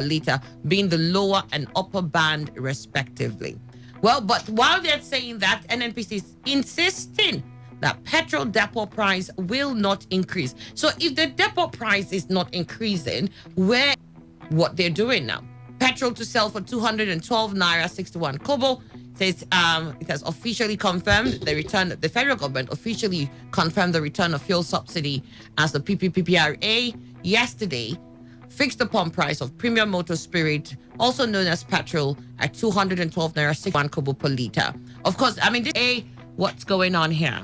per litre, being the lower and upper band respectively. Well, but while they're saying that, NNPC is insisting that petrol depot price will not increase. So if the depot price is not increasing, where what they're doing now? Petrol to sell for 212 naira 61 kobo. Says it has officially confirmed the return. The federal government officially confirmed the return of fuel subsidy as the PPPRA yesterday fixed the pump price of premium motor spirit, also known as petrol, at 212 naira 61 kobo per litre. Of course, I mean, what's going on here?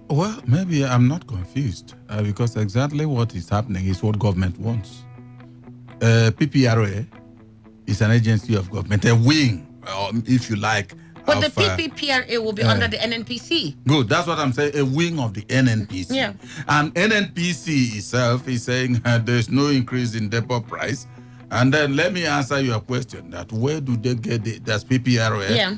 Well, maybe I'm not confused because exactly what is happening is what government wants. PPRA is an agency of government, a wing, if you like. But the PPPRA will be under the NNPC. Good, that's what I'm saying, a wing of the NNPC. Yeah. And NNPC itself is saying there's no increase in depot price. And then let me answer your question, that where do they get that's PPRA? Yeah.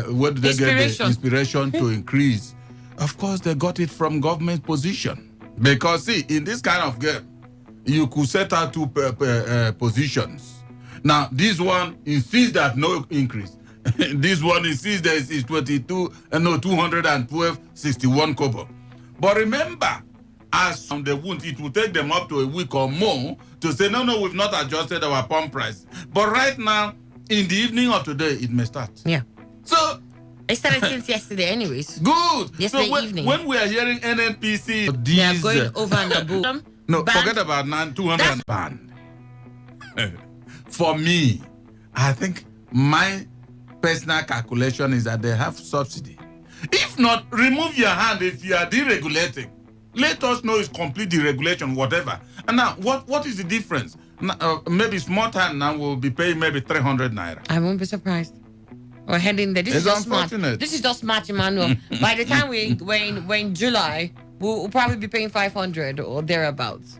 Where do they get the inspiration to increase? Of course, they got it from government position. Because see, in this kind of game, you could set out two positions. Now, this one insists that no increase. This one insists that it's 212.61 kobo. But remember, as on the wound, it will take them up to a week or more to say, no, we've not adjusted our pump price. But right now, in the evening of today, it may start. Yeah. So, it started since yesterday anyways. Good. Yesterday evening. When we are hearing NNPC, they are going over and above. No, forget about 200 band. For me, I think my personal calculation is that they have subsidy. If not, remove your hand if you are deregulating. Let us know it's complete deregulation, whatever. And now, what is the difference? Maybe small time now will be paying maybe 300 naira. I won't be surprised. We're heading there. This is just unfortunate. March. This is just March, Emmanuel. By the time we're in July, we'll probably be paying 500 or thereabouts.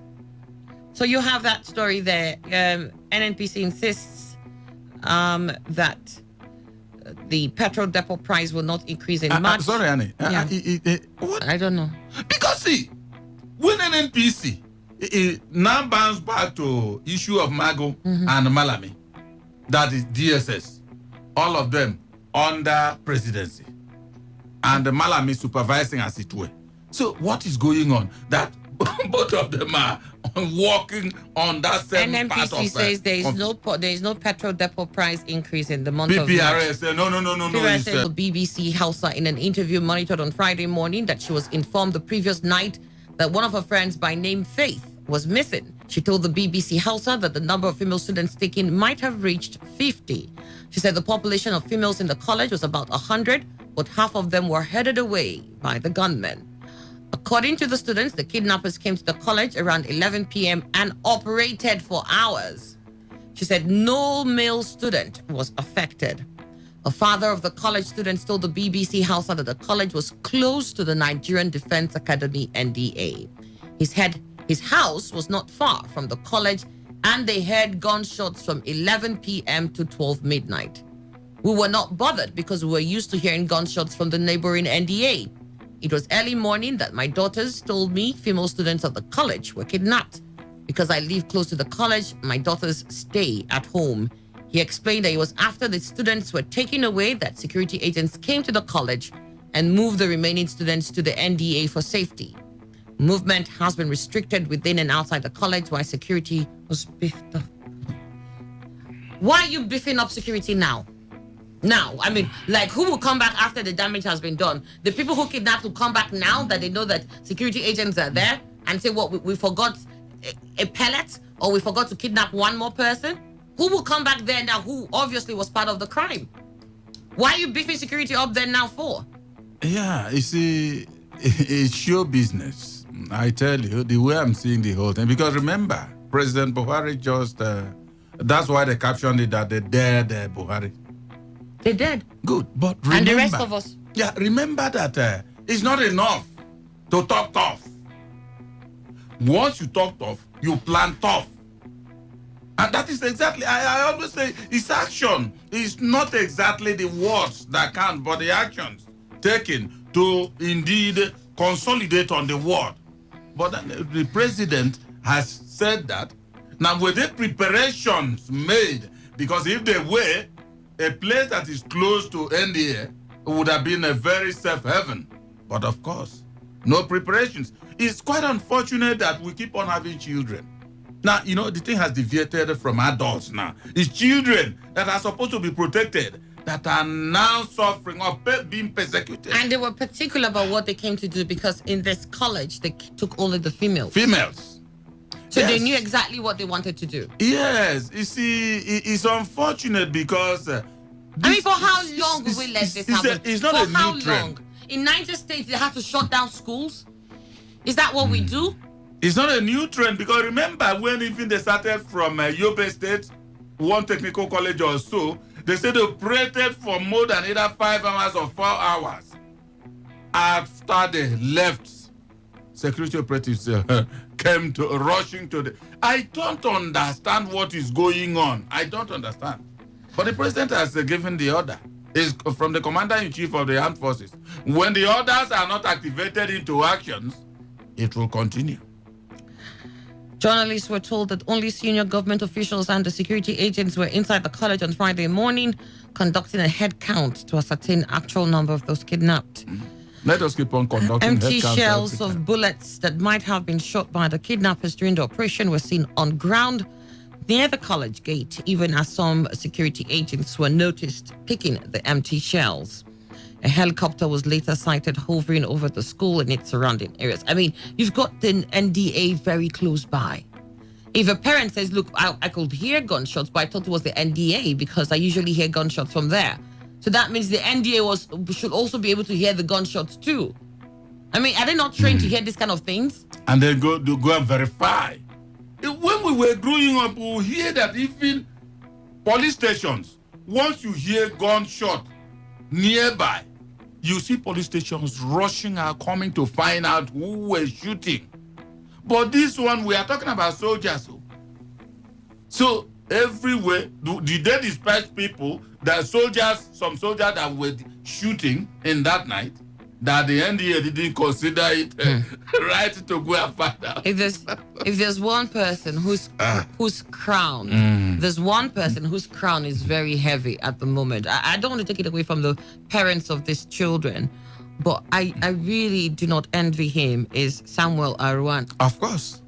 So you have that story there. NNPC insists that the petrol depot price will not increase in March. Sorry, Annie. Yeah. What? I don't know. Because see, when NNPC now bounce back to issue of Mago and Malami, that is DSS, all of them under presidency, and the Malami supervising as it were. So what is going on? That both of them are working on that same part of NNPC says there is no petrol depot price increase in the month of March. PPRA said no. PPRA said to BBC Hausa in an interview monitored on Friday morning that she was informed the previous night that one of her friends by name Faith was missing. She told the BBC Hausa that the number of female students taken might have reached 50. She said the population of females in the college was about 100, but half of them were headed away by the gunmen. According to the students, the kidnappers came to the college around 11 p.m. and operated for hours. She said no male student was affected. A father of the college students told the BBC Hausa that the college was close to the Nigerian Defense Academy, NDA. His house was not far from the college, and they heard gunshots from 11 p.m. to 12 midnight. We were not bothered because we were used to hearing gunshots from the neighboring NDA. It was early morning that my daughters told me female students of the college were kidnapped. Because I live close to the college, my daughters stay at home. He explained that it was after the students were taken away that security agents came to the college and moved the remaining students to the NDA for safety. Movement has been restricted within and outside the college while security was beefed up. Why are you beefing up security now? Now, I mean, like, who will come back after the damage has been done? The people who kidnapped will come back now that they know that security agents are there and say, what, we forgot a pellet, or we forgot to kidnap one more person? Who will come back there now who obviously was part of the crime? Why are you beefing security up there now for? Yeah, you see, it's show business. I tell you, the way I'm seeing the whole thing. Because remember, President Buhari just, that's why they captioned it that they dared Buhari. They did. Good, but remember... And the rest of us. Yeah, remember that it's not enough to talk tough. Once you talk tough, you plan tough. And that is exactly, I always say, it's action. It's not exactly the words that count, but the actions taken to indeed consolidate on the word. But the president has said that Now, were there preparations made? Because if they were, a place that is close to NDA would have been a very safe haven. But of course, no preparations. It's quite unfortunate that we keep on having children. Now, the thing has deviated from adults now. It's children that are supposed to be protected that are now suffering or being persecuted. And they were particular about what they came to do because in this college, they took only the females. Females. So they knew exactly what they wanted to do. Yes. You see, it's unfortunate because... for how long will we let this happen? It's not for a how new trend. long? In Niger States, they have to shut down schools? Is that what we do? It's not a new trend because remember when even they started from Yobe State, one technical college or so, they said they operated for more than either 5 hours or 4 hours. After they left, security operatives came to rushing to the... I don't understand what is going on. I don't understand. But the president has given the order. It's from the commander-in-chief of the armed forces. When the orders are not activated into actions, it will continue. Journalists were told that only senior government officials and the security agents were inside the college on Friday morning, conducting a head count to ascertain actual number of those kidnapped. Let us keep on conducting Empty head counts shells of bullets that might have been shot by the kidnappers during the operation were seen on ground near the college gate, even as some security agents were noticed picking the empty shells. A helicopter was later sighted hovering over the school and its surrounding areas. You've got the NDA very close by. If a parent says, look, I could hear gunshots, but I thought it was the NDA because I usually hear gunshots from there. So that means the NDA should also be able to hear the gunshots too. Are they not trained to hear these kind of things? And then go and verify. When we were growing up, we would hear that even police stations, once you hear gunshot nearby, you see police stations rushing out, coming to find out who were shooting. But this one, we are talking about soldiers. So everywhere, did they dispatch people, some soldiers that were shooting in that night, that the NDA didn't consider it right to go and find out? If there's one person whose crown, there's one person whose crown is very heavy at the moment. I don't want to take it away from the parents of these children, but I really do not envy him, is Samuel Arwan. Of course.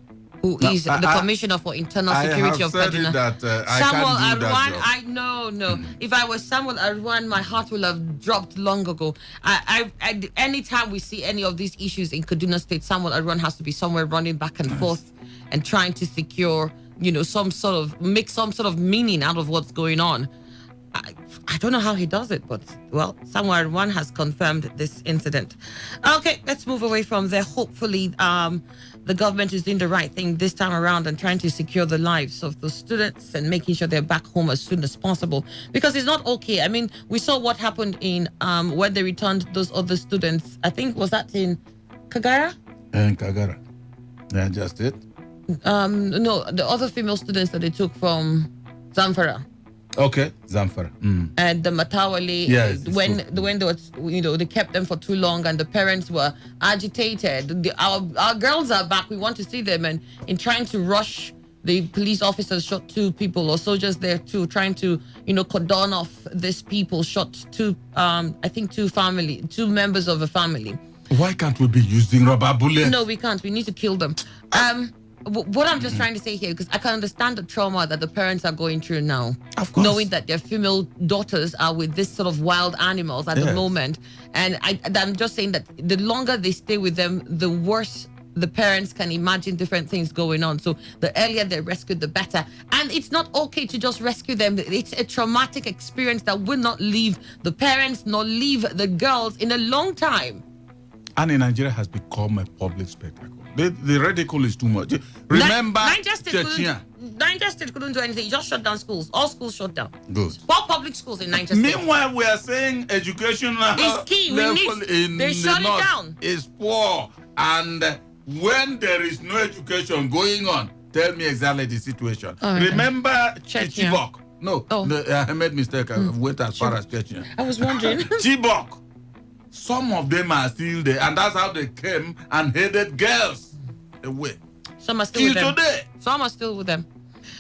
Who is the Commissioner for Internal Security of Kaduna. Samuel Arwan, no. If I was Samuel Arwan, my heart would have dropped long ago. Anytime we see any of these issues in Kaduna State, Samuel Arwan has to be somewhere running back and forth and trying to secure, make some sort of meaning out of what's going on. I don't know how he does it, but, well, Samuel Arwan has confirmed this incident. Okay, let's move away from there. Hopefully, the government is doing the right thing this time around and trying to secure the lives of the students and making sure they're back home as soon as possible. Because it's not okay. We saw what happened in when they returned those other students. I think, was that in Kagara? In Kagara. Yeah, just it. No, the other female students that they took from Zamfara. Okay, Zamfara. And the Matawali, yes, when they were, they kept them for too long, and the parents were agitated. Our girls are back. We want to see them, and in trying to rush, the police officers shot 2 people, or soldiers there too, trying to cordon off these people. Shot 2 members of a family. Why can't we be using rubber bullets? No, we can't. We need to kill them. What I'm just trying to say here, because I can understand the trauma that the parents are going through now, of course, knowing that their female daughters are with this sort of wild animals at the moment. And I'm just saying that the longer they stay with them, the worse the parents can imagine different things going on. So the earlier they're rescued, the better. And it's not okay to just rescue them. It's a traumatic experience that will not leave the parents nor leave the girls in a long time. And in Nigeria has become a public spectacle. The ridicule is too much. Remember, Niger State couldn't do anything. You just shut down schools. All schools shut down. Good. All public schools in Niger State. Meanwhile, we are saying education is key. They shut it down. Is poor, and when there is no education going on, tell me exactly the situation. Remember Chibok? No, I made a mistake. I went as far as Chechnya. I was wondering. Chibok. Some of them are still there, and that's how they came and headed girls away. Some are still with them. Today. Some are still with them.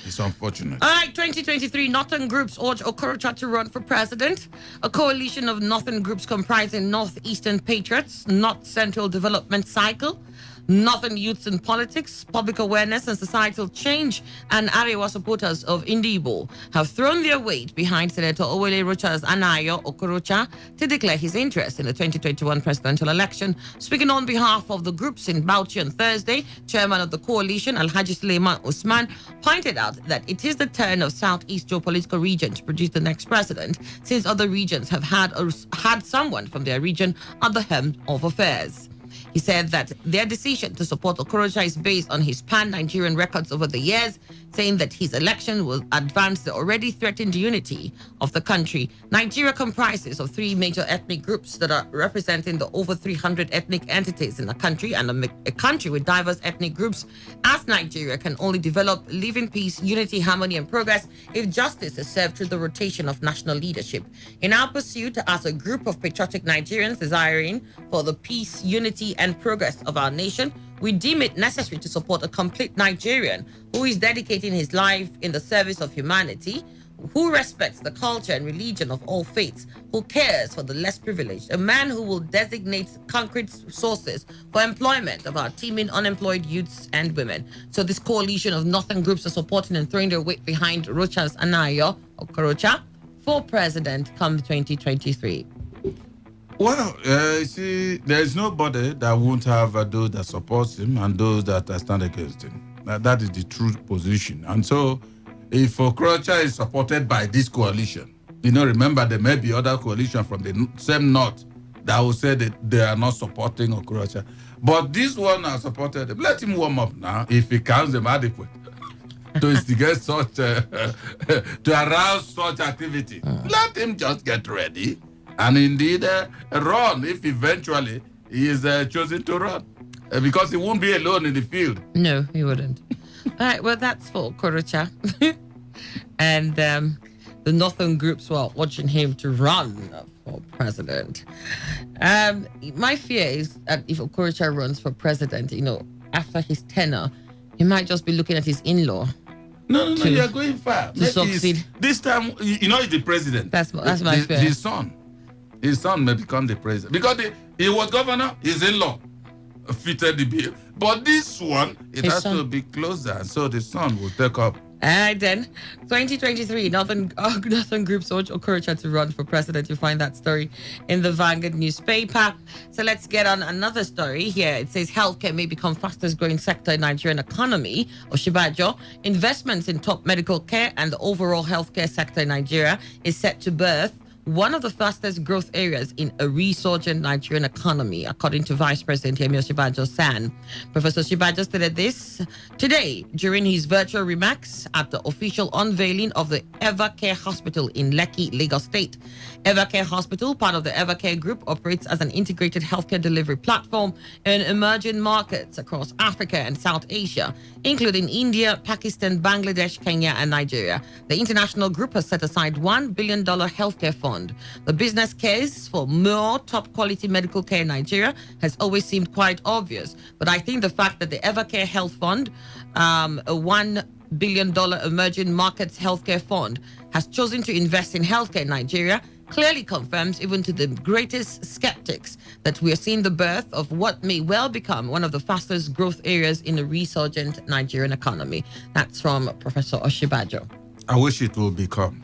It's unfortunate. All right, 2023 Northern Groups urge Okorocha to run for president. A coalition of Northern Groups comprising Northeastern Patriots, North Central Development Cycle, Northern Youths in Politics, Public Awareness and Societal Change, and Arewa supporters of Indibo have thrown their weight behind Senator Owele Rocha's Anayo Okorocha to declare his interest in the 2021 presidential election. Speaking on behalf of the groups in Bauchi on Thursday, chairman of the coalition, Alhaji Suleiman Usman, pointed out that it is the turn of Southeast geopolitical region to produce the next president, since other regions have had someone from their region at the helm of affairs. He said that their decision to support Okorocha is based on his pan-Nigerian records over the years, saying that his election will advance the already threatened unity of the country. Nigeria comprises of 3 major ethnic groups that are representing the over 300 ethnic entities in the country, and a country with diverse ethnic groups as Nigeria can only develop, live in peace, unity, harmony, and progress if justice is served through the rotation of national leadership. In our pursuit as a group of patriotic Nigerians desiring for the peace, unity, and progress of our nation, we deem it necessary to support a complete Nigerian who is dedicating his life in the service of humanity, who respects the culture and religion of all faiths, who cares for the less privileged, a man who will designate concrete sources for employment of our teeming unemployed youths and women. So this coalition of Northern groups are supporting and throwing their weight behind Rocha's Anayo Okorocha for president come 2023. Well, see, there is nobody that won't have those that support him and those that stand against him. That is the true position. And so, if Okorocha is supported by this coalition, remember there may be other coalition from the same north that will say that they are not supporting Okorocha. But this one has supported him. Let him warm up now if he counts them adequate to instigate such, to arouse such activity. Let him just get ready. And indeed, run if eventually he is chosen to run. Because he won't be alone in the field. No, he wouldn't. All right, well, that's for Okorocha. And the Northern groups were watching him to run for president. My fear is that if Okorocha runs for president, after his tenure, he might just be looking at his in-law. No, you're going far. To succeed. This time, he's the president. That's my fear. His son may become the president. Because he was governor, his in-law fitted the bill. But this one, it has to be closer. So the son will take up. All right, then. 2023, Northern groups urge Okorocha to run for president. You find that story in the Vanguard newspaper. So let's get on another story here. It says healthcare may become fastest growing sector in Nigerian economy. Oshibajo, investments in top medical care and the overall healthcare sector in Nigeria is set to birth one of the fastest growth areas in a resurgent Nigerian economy, according to Vice President Yemi Osinbajo-San. Professor Osinbajo stated this today during his virtual remarks at the official unveiling of the Evercare Hospital in Lekki, Lagos State. Evercare Hospital, part of the Evercare Group, operates as an integrated healthcare delivery platform in emerging markets across Africa and South Asia, including India, Pakistan, Bangladesh, Kenya, and Nigeria. The international group has set aside $1 billion healthcare fund. The business case for more top quality medical care in Nigeria has always seemed quite obvious. But I think the fact that the Evercare Health Fund, a $1 billion emerging markets healthcare fund, has chosen to invest in healthcare in Nigeria clearly confirms, even to the greatest skeptics, that we are seeing the birth of what may well become one of the fastest growth areas in the resurgent Nigerian economy. That's from Professor Osinbajo. I wish it will become.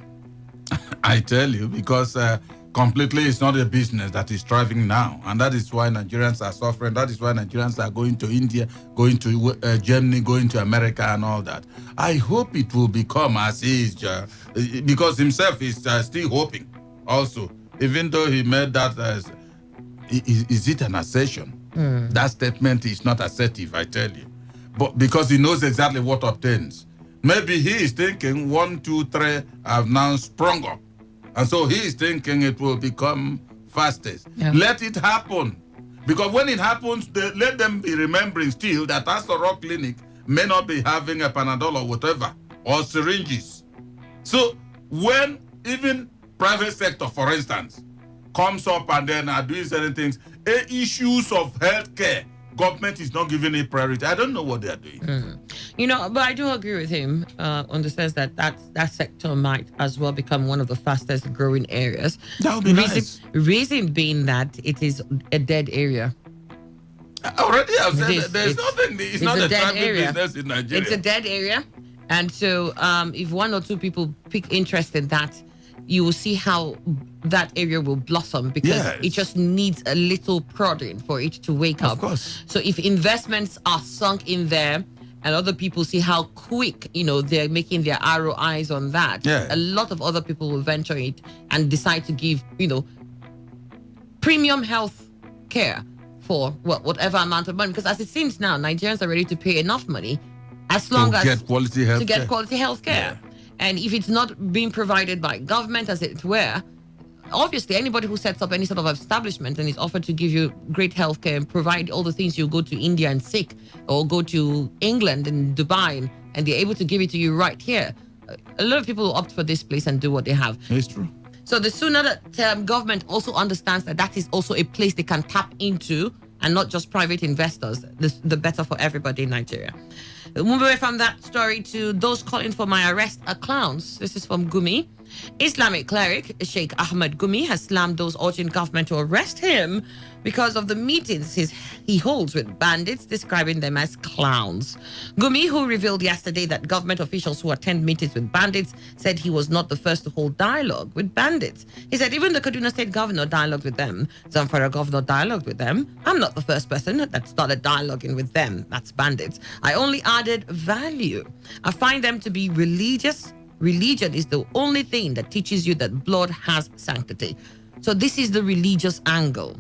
I tell you, because completely it's not a business that is thriving now. And that is why Nigerians are suffering. That is why Nigerians are going to India, going to Germany, going to America and all that. I hope it will become as he is, because himself is still hoping also, even though he made that as, is it an assertion? That statement is not assertive, I tell you. But because he knows exactly what obtains. Maybe he is thinking 1, 2, 3 have now sprung up. And so he is thinking it will become fastest. Yeah. Let it happen. Because when it happens, let them be remembering still that Astor Rock Clinic may not be having a Panadol or whatever, or syringes. So when even private sector, for instance, comes up and then are doing certain things, issues of healthcare, government is not giving it priority. I don't know what they are doing. But I do agree with him on the sense that sector might as well become one of the fastest growing areas. That would be nice. Reason being that it is a dead area. Already I've said that there's nothing. It's not a traffic area. business in Nigeria. It's a dead area. And so if one or two people pick interest in that, you will see how that area will blossom, because it just needs a little prodding for it to wake up. Of course. So if investments are sunk in there and other people see how quick, they're making their ROIs on that, a lot of other people will venture it and decide to give, premium health care for whatever amount of money. Because as it seems now, Nigerians are ready to pay enough money as long as get quality health to get quality health care. Yeah. And if it's not being provided by government, as it were, obviously anybody who sets up any sort of establishment and is offered to give you great health care and provide all the things, you go to India and seek, or go to England and Dubai and they're able to give it to you right here. A lot of people will opt for this place and do what they have. It's true. So the sooner that government also understands that is also a place they can tap into and not just private investors, the better for everybody in Nigeria. Move away from that story to those calling for my arrest are clowns. This is from Gumi. Islamic cleric Sheikh Ahmed Gumi has slammed those urging government to arrest him because of the meetings he holds with bandits, describing them as clowns. Gumi, who revealed yesterday that government officials who attend meetings with bandits said he was not the first to hold dialogue with bandits. He said even the Kaduna State governor dialogued with them. Zamfara governor dialogued with them. I'm not the first person that started dialoguing with them. That's bandits. I only added value. I find them to be religious. Religion is the only thing that teaches you that blood has sanctity. So this is the religious angle.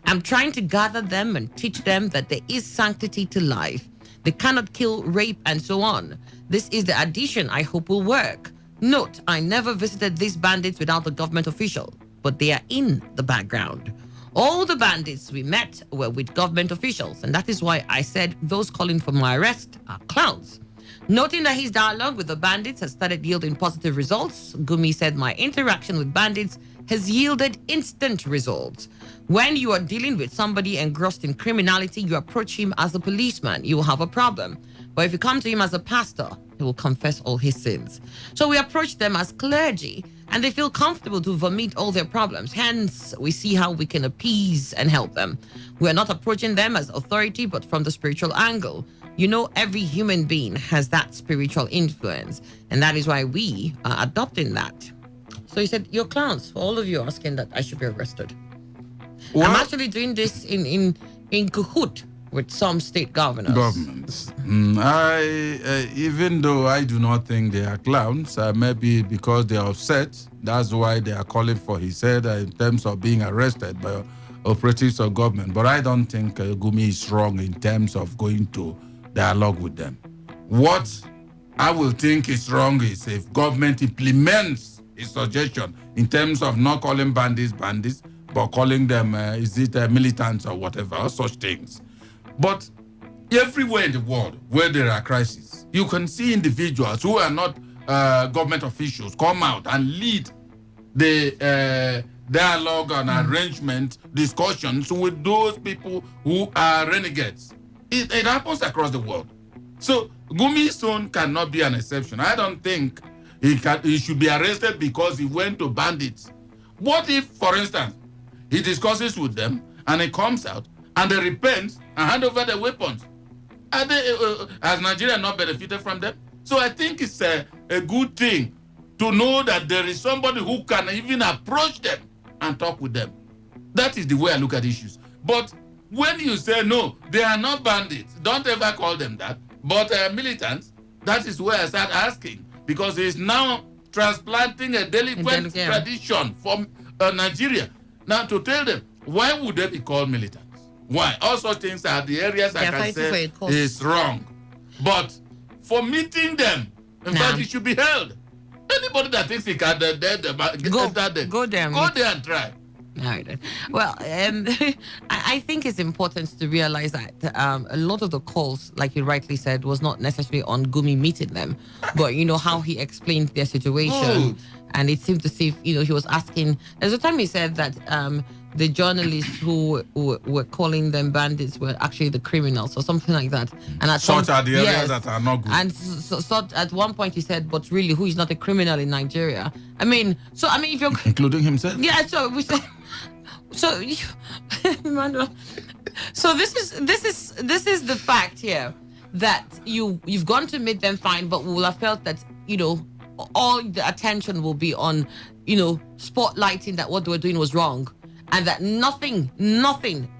I'm trying to gather them and teach them that there is sanctity to life. They cannot kill, rape, and so on. This is the addition I hope will work. Note, I never visited these bandits without a government official, but they are in the background. All the bandits we met were with government officials, and that is why I said those calling for my arrest are clowns. Noting that his dialogue with the bandits has started yielding positive results, Gumi said my interaction with bandits has yielded instant results. When you are dealing with somebody engrossed in criminality, you approach him as a policeman, you will have a problem. But if you come to him as a pastor, he will confess all his sins. So we approach them as clergy, and they feel comfortable to vomit all their problems. Hence, we see how we can appease and help them. We are not approaching them as authority, but from the spiritual angle. Every human being has that spiritual influence, and that is why we are adopting that. So he said, you're clowns, for all of you asking that I should be arrested. Well, I'm actually doing this in cahoot with some state governors. Even though I do not think they are clowns, maybe because they are upset, that's why they are calling for his head in terms of being arrested by operatives of government. But I don't think Gumi is wrong in terms of going to dialogue with them. What I will think is wrong is if government implements his suggestion in terms of not calling bandits, but calling them, militants or whatever, or such things. But everywhere in the world where there are crises, you can see individuals who are not government officials come out and lead the dialogue and arrangement discussions with those people who are renegades. It happens across the world. So Gumi's son cannot be an exception. I don't think he should be arrested because he went to bandits. What if, for instance, he discusses with them and he comes out and they repent and hand over their weapons? Are they, has Nigeria not benefited from them? So I think it's a good thing to know that there is somebody who can even approach them and talk with them. That is the way I look at issues. But when you say, no, they are not bandits, don't ever call them that, but militants, that is where I start asking, because it's now transplanting a delinquent tradition from Nigeria. Now to tell them, why would they be called militants? Why? All such things are the areas I can say is wrong. But for meeting them, in fact, it should be held. Anybody that thinks he can go there and try. All right. Well, I think it's important to realize that a lot of the calls, like you rightly said, was not necessarily on Gumi meeting them, but how he explained their situation. And it seemed to see, he was asking. There's a time he said that the journalists who were calling them bandits were actually the criminals or something like that. And at Such are the areas that are not good. And so at one point he said, but really, who is not a criminal in Nigeria? I mean, if you're... Including himself? Yeah, so we said... So, Emmanuel, so this is the fact here, that you've gone to meet them fine, but we will have felt that, all the attention will be on, spotlighting that what they were doing was wrong, and that nothing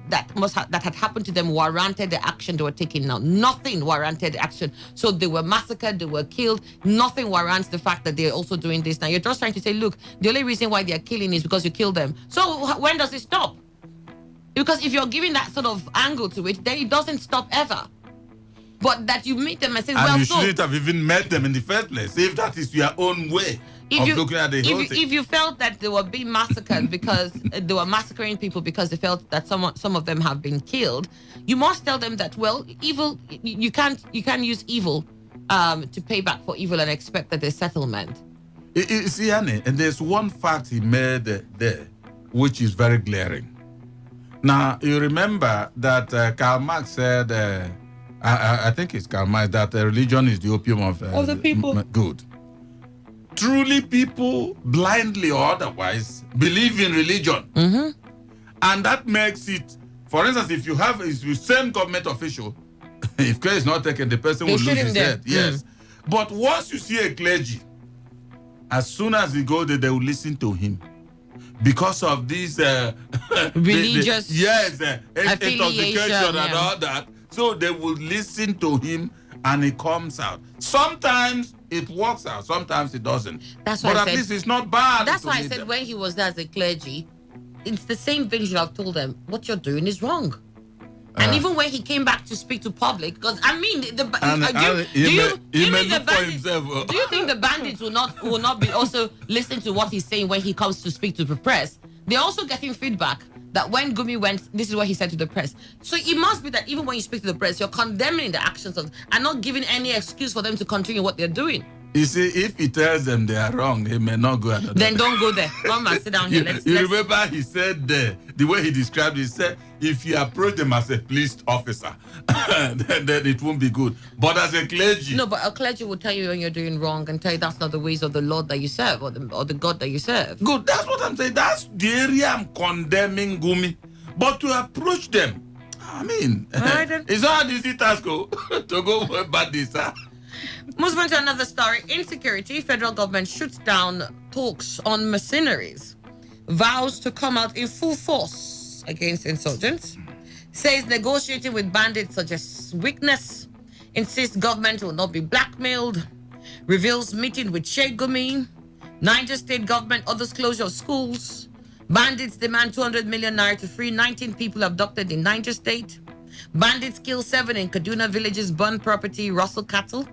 that had happened to them warranted the action they were taking now. Nothing warranted the action. So they were massacred, they were killed. Nothing warrants the fact that they're also doing this now. You're just trying to say, look, the only reason why they're killing is because you killed them. So when does it stop? Because if you're giving that sort of angle to it, then it doesn't stop ever. But that you meet them and say, you shouldn't have even met them in the first place, if that is your own way of looking at the whole thing. If you felt that they were being massacred because they were massacring people because they felt that some of them have been killed, you must tell them that, well, evil, you can't use evil to pay back for evil and expect that there's settlement. See, Annie, and there's one fact he made there, which is very glaring. Now, you remember that Karl Marx said, I think it's Karl Marx, that religion is the opium of the people. Good. Truly, people, blindly or otherwise, believe in religion. Mm-hmm. And that makes it, for instance, if you have a same government official, if care is not taken, the person will lose his head. Yes. But once you see a clergy, as soon as he goes there, they will listen to him. Because of these religious intoxication and all that. So they will listen to him and it comes out. Sometimes it works out, sometimes it doesn't. That's why but at least it's not bad. That's why I said when he was there as a clergy, it's the same thing you should have told them. What you're doing is wrong. And even when he came back to speak to public, because I mean, do you think the bandits will not be also listening to what he's saying when he comes to speak to the press? They're also getting feedback that when Gumi went, this is what he said to the press. So it must be that even when you speak to the press, you're condemning the actions of and not giving any excuse for them to continue what they're doing. You see, if he tells them they are wrong, he may not go another. Then don't go there. Come and sit down here. You remember he said the way he described it, he said, if you approach them as a police officer, then it won't be good. But as a clergy... No, but a clergy will tell you when you're doing wrong and tell you that's not the ways of the Lord that you serve or the God that you serve. Good, that's what I'm saying. That's the area I'm condemning Gumi. But to approach them, I mean, it's not an easy task to go about this, huh? Moving to another story. Insecurity. Federal government shoots down talks on mercenaries. Vows to come out in full force against insurgents. Says negotiating with bandits suggests weakness. Insists government will not be blackmailed. Reveals meeting with Sheikh Gumi. Niger State government orders closure of schools. Bandits demand 200 million naira to free 19 people abducted in Niger State. Bandits kill 7 in Kaduna villages, burn property, rustle cattle.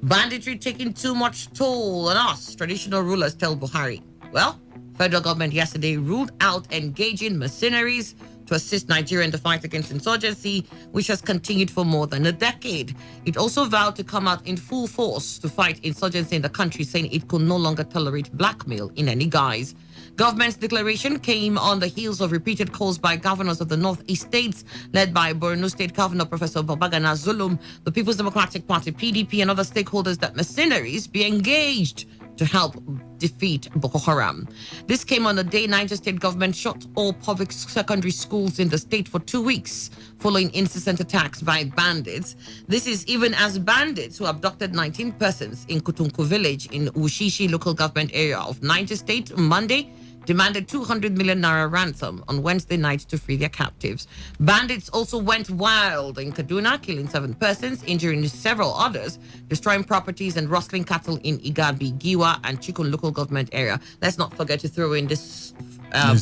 Banditry taking too much toll on us, traditional rulers tell Buhari. Well, federal government yesterday ruled out engaging mercenaries to assist Nigeria in the fight against insurgency, which has continued for more than a decade. It also vowed to come out in full force to fight insurgency in the country, saying it could no longer tolerate blackmail in any guise. Government's declaration came on the heels of repeated calls by governors of the Northeast states, led by Borno State Governor Professor Babagana Zulum, the People's Democratic Party, PDP, and other stakeholders that mercenaries be engaged to help defeat Boko Haram. This came on the day Niger State government shut all public secondary schools in the state for 2 weeks, following incessant attacks by bandits. This is even as bandits who abducted 19 persons in Kutunku village in Ushishi local government area of Niger State Monday demanded 200 million naira ransom on Wednesday night to free their captives. Bandits also went wild in Kaduna, killing 7 persons, injuring several others, destroying properties and rustling cattle in Igabi, Giwa, and Chikun local government area. Let's not forget to throw in this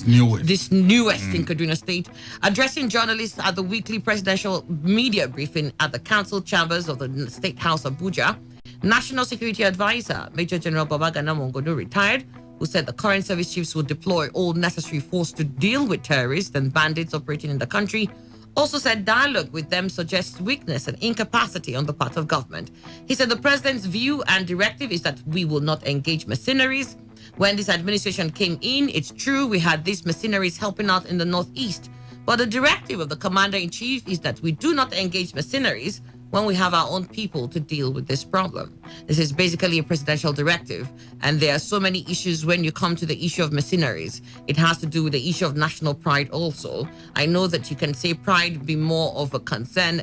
newest in Kaduna State. Addressing journalists at the weekly presidential media briefing at the council chambers of the State House Abuja, National Security Advisor Major General Babagana Mongodo retired, who said the current service chiefs will deploy all necessary force to deal with terrorists and bandits operating in the country, also said dialogue with them suggests weakness and incapacity on the part of government. He said the president's view and directive is that we will not engage mercenaries. When this administration came in, it's true we had these mercenaries helping out in the Northeast. But the directive of the commander-in-chief is that we do not engage mercenaries when we have our own people to deal with this problem. This is basically a presidential directive, and there are so many issues when you come to the issue of mercenaries. It has to do with the issue of national pride also. I know that you can say pride be more of a concern.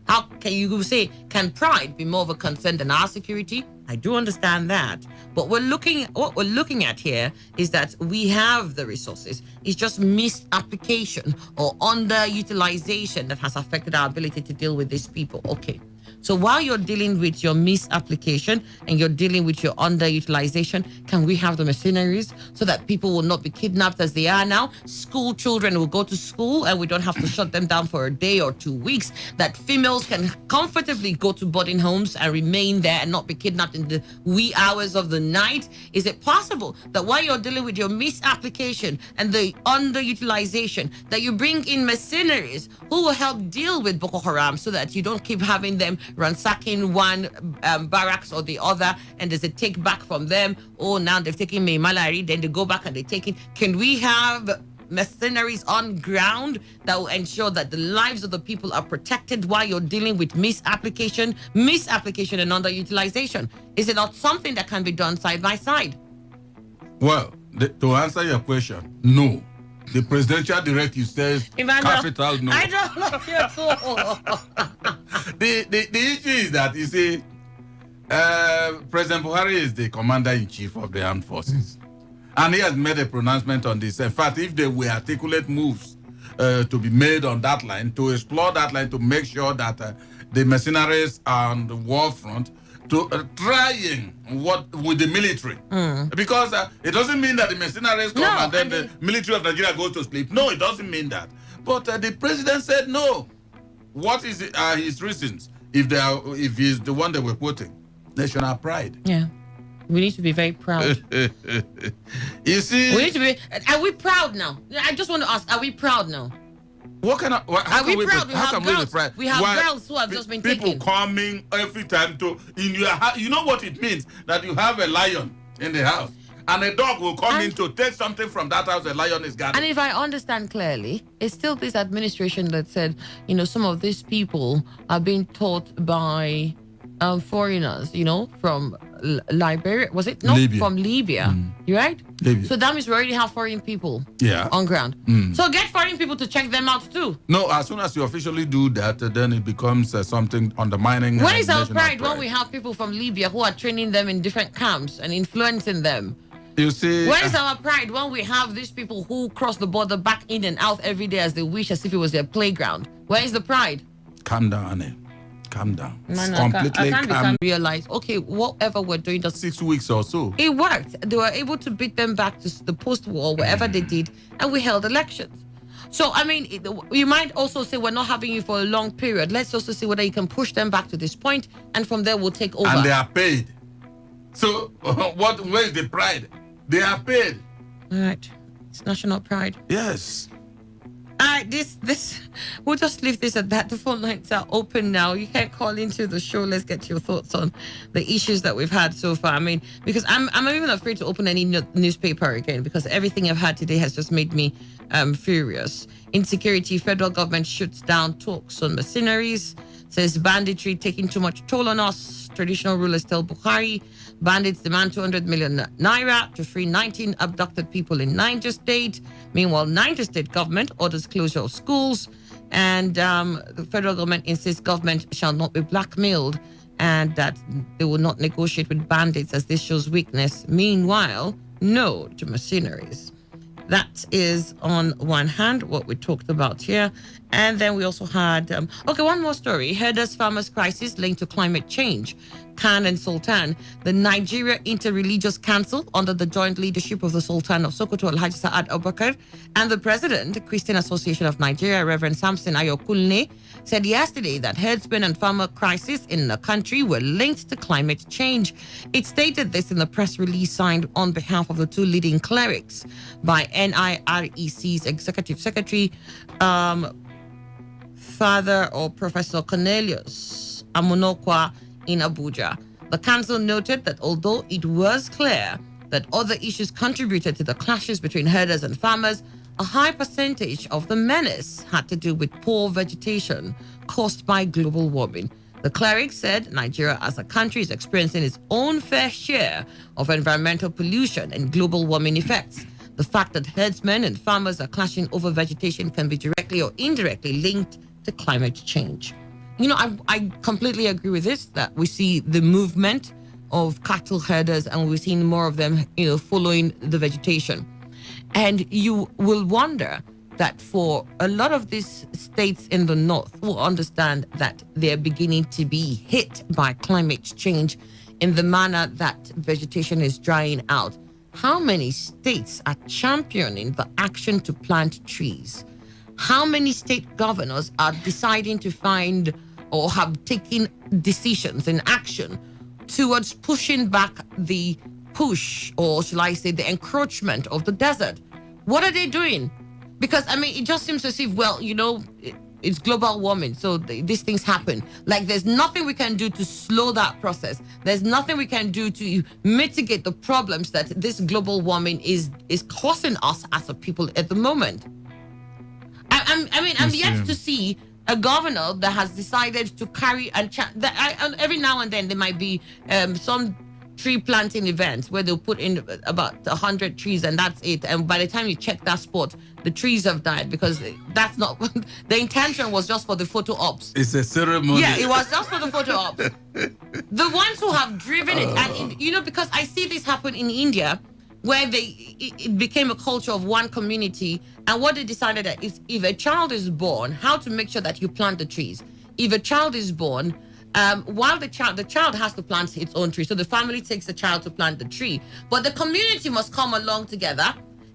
How can you say, can pride be more of a concern than our security? I do understand that. But what we're looking at here is that we have the resources. It's just misapplication or underutilization that has affected our ability to deal with these people. Okay. So while you're dealing with your misapplication and you're dealing with your underutilization, can we have the mercenaries so that people will not be kidnapped as they are now? School children will go to school and we don't have to shut them down for a day or 2 weeks. That females can comfortably go to boarding homes and remain there and not be kidnapped in the wee hours of the night. Is it possible that while you're dealing with your misapplication and the underutilization, that you bring in mercenaries who will help deal with Boko Haram so that you don't keep having them ransacking one barracks or the other, and there's a take back from them? Oh, now they've taken me Malari, then they go back and they take it. Can we have mercenaries on ground that will ensure that the lives of the people are protected while you're dealing with misapplication and underutilization? Is it not something that can be done side by side? Well, to answer your question, no. The presidential directive says capital no. I don't love you at all. The issue is that, you see, President Buhari is the commander-in-chief of the armed forces. And he has made a pronouncement on this. In fact, if there were articulate moves to be made on that line, to explore that line, to make sure that the mercenaries are on the war front, to trying what with the military. Because it doesn't mean that the mercenaries come and then the military of Nigeria goes to sleep. No, it doesn't mean that. But the president said no. What is his reasons? If he's the one that we're quoting, national pride. Yeah. We need to be very proud. You see, we need to be. Are we proud now? I just want to ask: are we proud now? What kind of? How can we proud? How can we be proud? We have girls who have just been people taken. coming every time to in your house. You know what it means that you have a lion in the house, and a dog will come in to take something from that house. The lion is guarding. And if I understand clearly, it's still this administration that said, some of these people are being taught by foreigners, from Liberia. Was it? No, Libya. From Libya. You right? Libya. So that means we already have foreign people on ground. So get foreign people to check them out too. No, as soon as you officially do that, then it becomes something undermining. Where is our pride when we have people from Libya who are training them in different camps and influencing them? You see, where is our pride when we have these people who cross the border back in and out every day as they wish, as if it was their playground? Where is the pride? Calm down, Annie. Calm down. I can't realize, okay, whatever we're doing, just 6 weeks or so. It worked. They were able to beat them back to the post-war, wherever they did, and we held elections. So, you might also say we're not having you for a long period. Let's also see whether you can push them back to this point, and from there we'll take over. And they are paid. So, where is the pride? They are paid. All right. It's national pride. Yes. All right, we'll just leave this at that. The phone lines are open now. You can call into the show. Let's get your thoughts on the issues that we've had so far. Because I'm even afraid to open any newspaper again, because everything I've had today has just made me furious. Insecurity, federal government shuts down talks on mercenaries. Says banditry taking too much toll on us. Traditional rulers tell Buhari. Bandits demand 200 million naira to free 19 abducted people in Niger State. Meanwhile, Niger State government orders closure of schools. And the federal government insists government shall not be blackmailed and that they will not negotiate with bandits as this shows weakness. Meanwhile, no to mercenaries. That is on one hand what we talked about here. And then we also had, one more story. Herders farmers crisis linked to climate change. Khan and Sultan, the Nigeria Interreligious Council under the joint leadership of the Sultan of Sokoto, Alhaji Sa'ad Abubakar, and the President, Christian Association of Nigeria, Reverend Samson Ayokunle, said yesterday that herdsmen and farmer crisis in the country were linked to climate change. It stated this in the press release signed on behalf of the two leading clerics by NIREC's Executive Secretary, Father or Professor Cornelius Amunokwa in Abuja. The council noted that although it was clear that other issues contributed to the clashes between herders and farmers, a high percentage of the menace had to do with poor vegetation caused by global warming. The cleric said Nigeria as a country is experiencing its own fair share of environmental pollution and global warming effects. The fact that herdsmen and farmers are clashing over vegetation can be directly or indirectly linked to climate change. You know, I completely agree with this, that we see the movement of cattle herders and we're seeing more of them, following the vegetation. And you will wonder that for a lot of these states in the north will understand that they're beginning to be hit by climate change in the manner that vegetation is drying out. How many states are championing the action to plant trees? How many state governors are deciding to find or have taken decisions and action towards pushing back the push, or shall I say, the encroachment of the desert? What are they doing? Because, it just seems as if, it's global warming, so these things happen. Like, there's nothing we can do to slow that process. There's nothing we can do to mitigate the problems that this global warming is causing us as a people at the moment. I'm yet to see a governor that has decided to carry and every now and then there might be some tree planting events where they'll put in about 100 trees and that's it. And by the time you check that spot, the trees have died, because that's not the intention was just for the photo ops. It's a ceremony. Yeah, it was just for the photo ops. The ones who have driven it, and because I see this happen in India, where it became a culture of one community, and what they decided is if a child is born, how to make sure that you plant the trees. If a child is born, while the child has to plant its own tree, so the family takes the child to plant the tree, but the community must come along together,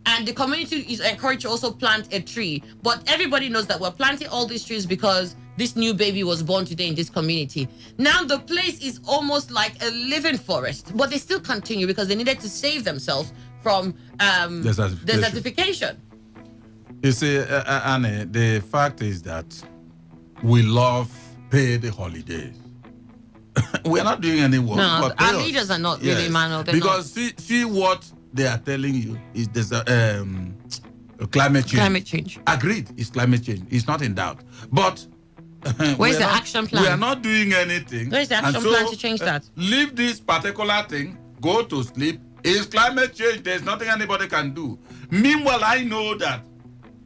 and the community is encouraged to also plant a tree. But everybody knows that we're planting all these trees because this new baby was born today in this community. Now the place is almost like a living forest, but they still continue because they needed to save themselves from desertification. You see, Annie, the fact is that we love paid holidays. We're not doing any work. No, our leaders are not really, Manuel. Because see what they are telling you is there's climate change. Climate change. Agreed, it's climate change. It's not in doubt. But where's the action plan? We are not doing anything. Where's the action plan to change that? Leave this particular thing, go to sleep. It's climate change. There's nothing anybody can do. Meanwhile, I know that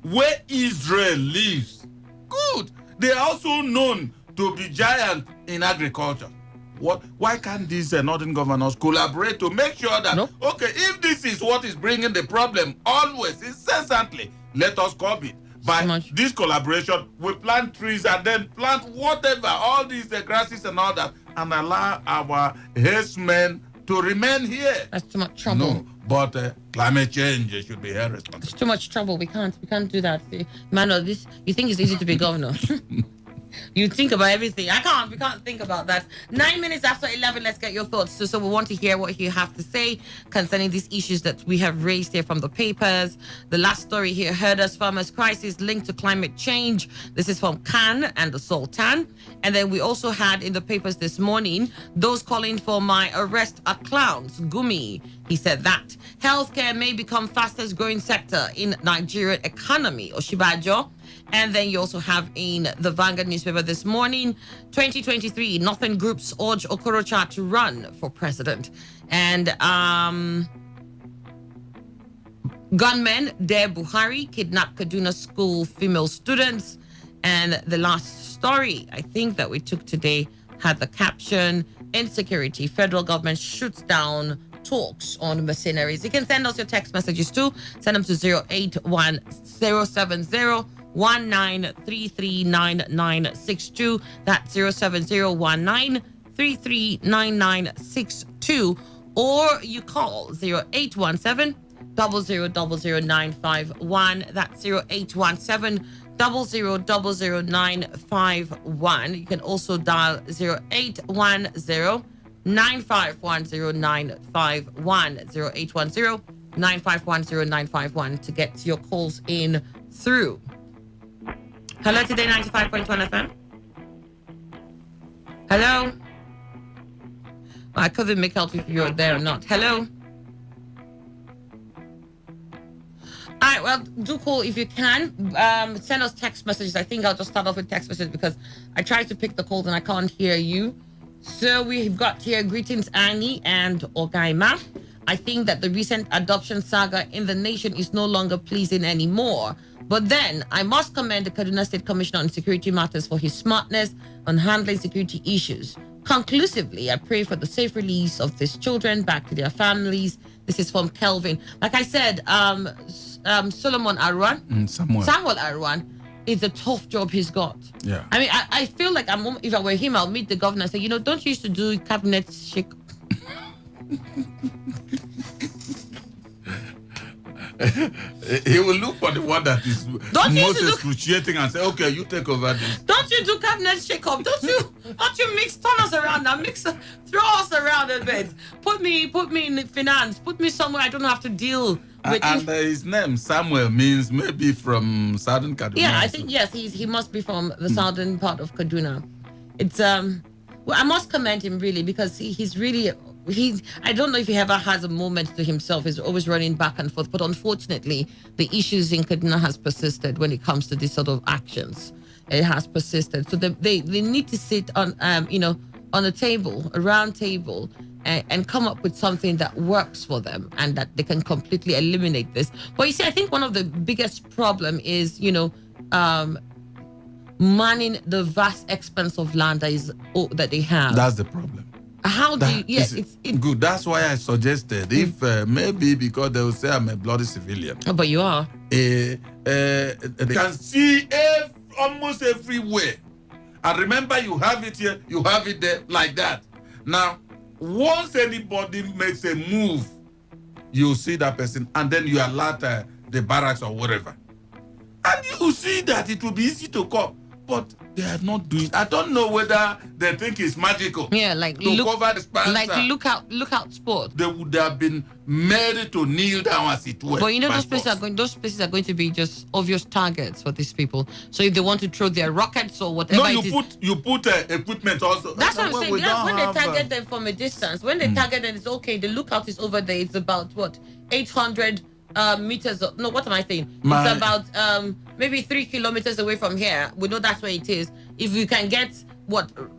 where Israel lives, good. They are also known to be giant in agriculture. Why can't these northern governors collaborate to make sure that, okay, if this is what is bringing the problem always, incessantly, let us curb it. By this collaboration, we plant trees and then plant whatever, all these grasses and all that, and allow our herdsmen to remain here. That's too much trouble. No, but climate change should be her responsibility. It's too much trouble. We can't do that. Manuel, you think it's easy to be governor? You think about everything. We can't think about that. 9 minutes after 11, let's get your thoughts. So we want to hear what you have to say concerning these issues that we have raised here from the papers. The last story here, herders farmers crisis linked to climate change. This is from Khan and the Sultan. And then we also had in the papers this morning, those calling for my arrest are clowns. Gumi, he said that. Healthcare may become fastest growing sector in Nigerian economy. Oshibajo. And then you also have in the Vanguard newspaper this morning, 2023, Northern groups urge Okorocha to run for president. And gunmen dare Buhari kidnap Kaduna school female students. And the last story, I think, that we took today had the caption, insecurity, federal government shoots down talks on mercenaries. You can send us your text messages too. Send them to 081-070 19339962. That's 07019339962. Or you call 0817 000951. That's 0817 000951. You can also dial 0810 9510951, 0810 9510951 to get your calls in through. Hello, Today 95.1 FM. Hello. I couldn't make out if you're there or not. Hello. All right, well, do call if you can. Send us text messages. I think I'll just start off with text messages because I tried to pick the calls and I can't hear you. So we've got here, greetings, Annie and Ogaima. I think that the recent adoption saga in the nation is no longer pleasing anymore. But then I must commend the Kaduna State Commissioner on Security Matters for his smartness on handling security issues. Conclusively, I pray for the safe release of these children back to their families. This is from Kelvin. Like I said, Solomon Arwan, Samuel Arwan, it's a tough job he's got. Yeah. I mean, I feel like if I were him, I'll meet the governor and say, don't you used to do cabinet shake? He will look for the one that is most excruciating and say, okay, you take over this. Don't you do cabinet shake-up? Don't you turn us around now, throw us around a bit. Put me in finance. Put me somewhere I don't have to deal with. And his name, Samuel, means maybe from southern Kaduna. Yeah, I think, yes, he must be from the southern part of Kaduna. It's, well, I must commend him really because he's really... I don't know if he ever has a moment to himself. He's always running back and forth. But unfortunately, the issues in Kaduna has persisted when it comes to this sort of actions. It has persisted. So they need to sit on, on a table, a round table, and come up with something that works for them and that they can completely eliminate this. But you see, I think one of the biggest problem is, manning the vast expanse of land that they have. That's the problem. How do you... Yeah, it's good. That's why I suggested, if maybe because they will say I'm a bloody civilian. Oh, but you are. They can see almost everywhere. And remember, you have it here, you have it there, like that. Now, once anybody makes a move, you see that person, and then you alert the barracks or whatever. And you see that it will be easy to come. But they are not doing. I don't know whether they think it's magical. Yeah, like to cover the span. Like lookout sport. They would have been made to kneel down as it were. But those places are going to be just obvious targets for these people. So if they want to throw their rockets or whatever, you put equipment also. That's what I'm saying. When they target them from a distance, when they target them, it's okay. The lookout is over there. It's about 800 meters. No, what am I saying? It's about maybe 3 kilometers away from here. We know that's where it is. If you can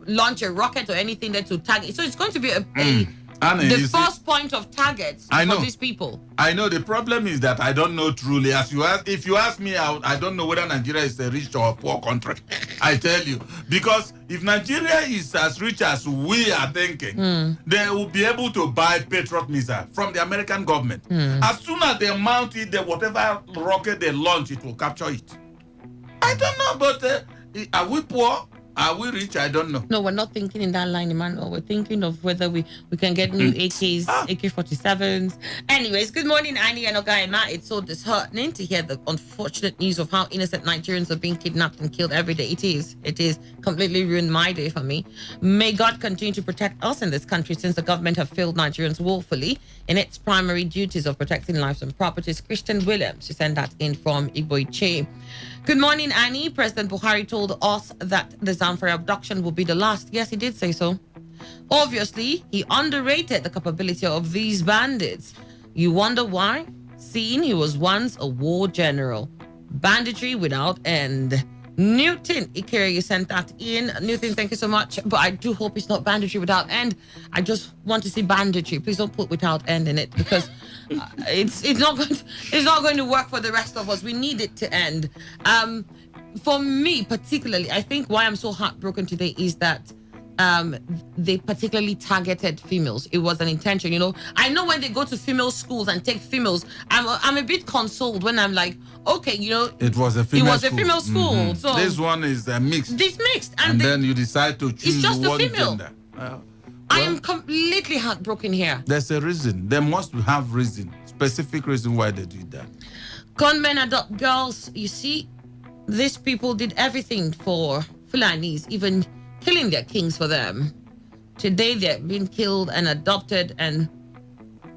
launch a rocket or anything there to target. So it's going to be the first point of targets for these people. I know the problem is that I don't know truly. If you ask me, I don't know whether Nigeria is a rich or a poor country. I tell you. Because if Nigeria is as rich as we are thinking, they will be able to buy Patriot missile from the American government. As soon as they mount it, whatever rocket they launch, it will capture it. I don't know, but are we poor? Are we rich? I don't know. No, we're not thinking in that line, Emmanuel. We're thinking of whether we can get new AKs, AK-47s. Anyways, good morning, Annie and Ogaima. It's so disheartening to hear the unfortunate news of how innocent Nigerians are being kidnapped and killed every day. It is completely ruined my day for me. May God continue to protect us in this country since the government have failed Nigerians woefully in its primary duties of protecting lives and properties. Christian Williams, she sent that in from Igboiche. Good morning, Annie. President Buhari told us that the Zamfara abduction will be the last. Yes, he did say so. Obviously, he underrated the capability of these bandits. You wonder why? Seeing he was once a war general. Banditry without end. Newton Ikere, you sent that in. Newton, thank you so much. But I do hope it's not banditry without end. I just want to see banditry. Please don't put without end in it because it's not going to work for the rest of us. We need it to end. For me particularly, I think why I'm so heartbroken today is that they particularly targeted females. It was an intention, I know when they go to female schools and take females, I'm a bit consoled when I'm like, okay, it was a female school. Mm-hmm. So this one is mixed. This mixed, and then you decide to choose it's just one a female. Gender. I am completely heartbroken here. There's a reason. They must have reason, specific reason why they did that. Gunmen adopt girls. You see, these people did everything for Fulanis, even killing their kings for them. Today they're being killed and adopted. And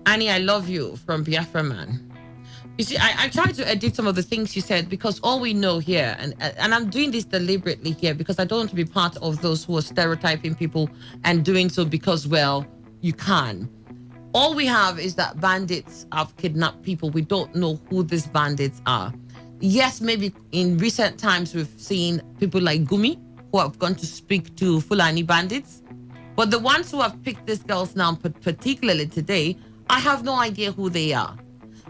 Annie, I love you from Biafra Man. You see, I tried to edit some of the things you said because all we know here, and I'm doing this deliberately here because I don't want to be part of those who are stereotyping people and doing so because, well, you can. All we have is that bandits have kidnapped people. We don't know who these bandits are. Yes, maybe in recent times we've seen people like Gumi who have gone to speak to Fulani bandits. But the ones who have picked these girls now, particularly today, I have no idea who they are.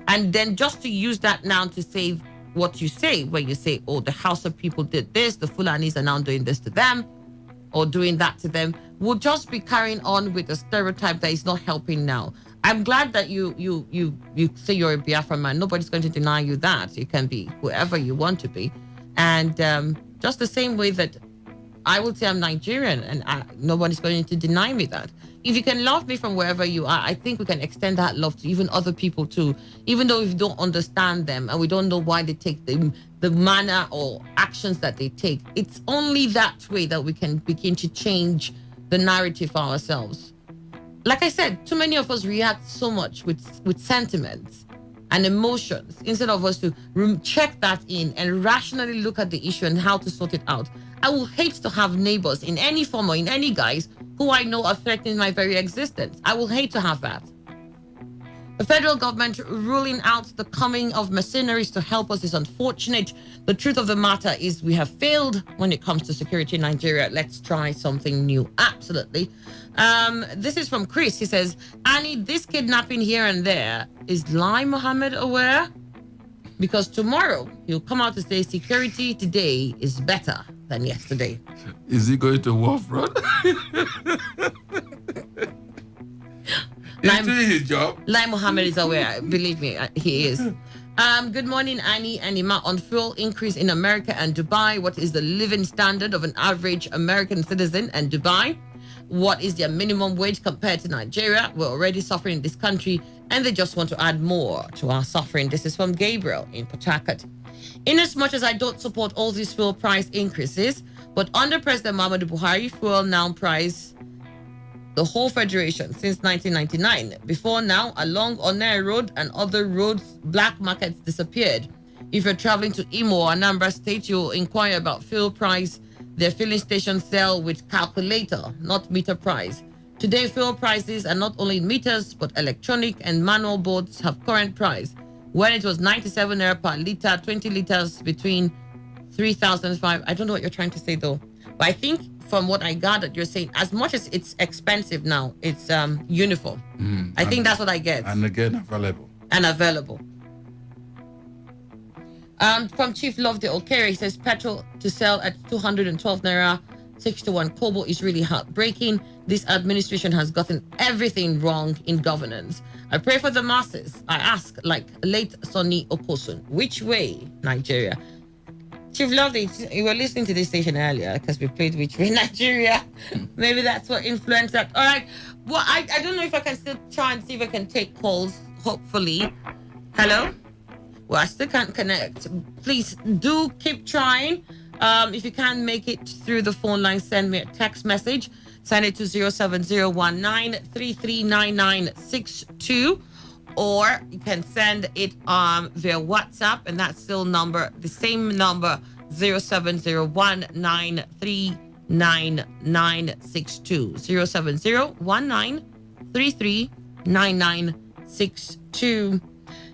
And then just to use that now to say what you say, where you say, oh, the Hausa people did this, the Fulanis are now doing this to them, or doing that to them, will just be carrying on with a stereotype that is not helping now. I'm glad that you say you're a Biafran man. Nobody's going to deny you that. You can be whoever you want to be. And just the same way that I will say I'm Nigerian, and nobody's going to deny me that. If you can love me from wherever you are, I think we can extend that love to even other people too, even though we don't understand them and we don't know why they take the manner or actions that they take. It's only that way that we can begin to change the narrative for ourselves. Like I said, too many of us react so much with sentiments and emotions instead of us to check that in and rationally look at the issue and how to sort it out. I will hate to have neighbors in any form or in any guise who I know are threatening my very existence. I will hate to have that. The federal government ruling out the coming of mercenaries to help us is unfortunate. The truth of the matter is we have failed when it comes to security in Nigeria. Let's try something new. Absolutely. This is from Chris. He says, Annie, this kidnapping here and there, is Lai Mohammed aware? Because tomorrow he'll come out to say security today is better than yesterday. Is he going to war front? He's doing his job. Lai Mohammed is aware. Believe me, he is. Good morning, Annie and Ima. On fuel increase in America and Dubai, what is the living standard of an average American citizen and Dubai? What is their minimum wage compared to Nigeria? We're already suffering in this country, and they just want to add more to our suffering. This is from Gabriel in Port Harcourt. In as much as I don't support all these fuel price increases, but under President Muhammadu Buhari, fuel now price the whole federation since 1999. Before now, along Onere Road and other roads, black markets disappeared. If you're traveling to Imo or Anambra State, you'll inquire about fuel price. Their filling stations sell with calculator, not meter price. Today, fuel prices are not only in meters, but electronic and manual boards have current price. When it was 97 naira per liter, 20 liters between 3,005. I don't know what you're trying to say though. But I think from what I gathered, you're saying as much as it's expensive now, it's uniform. I think that's what I get. And again, available. And available. From Chief Love the Okere, he says petrol to sell at 212 naira, 61 kobo is really heartbreaking. This administration has gotten everything wrong in governance. I pray for the masses. I ask, like late Sonny Okosun, which way, Nigeria? Chief Lovely, you were listening to this station earlier because we played Which Way Nigeria. Maybe that's what influenced that. All right. Well, I don't know if I can still try and see if I can take calls, hopefully. Hello? Well, I still can't connect. Please do keep trying. If you can't make it through the phone line, send me a text message. Send it to 07019339962. Or you can send it via WhatsApp, and that's still the same number, 07019339962. 07019339962.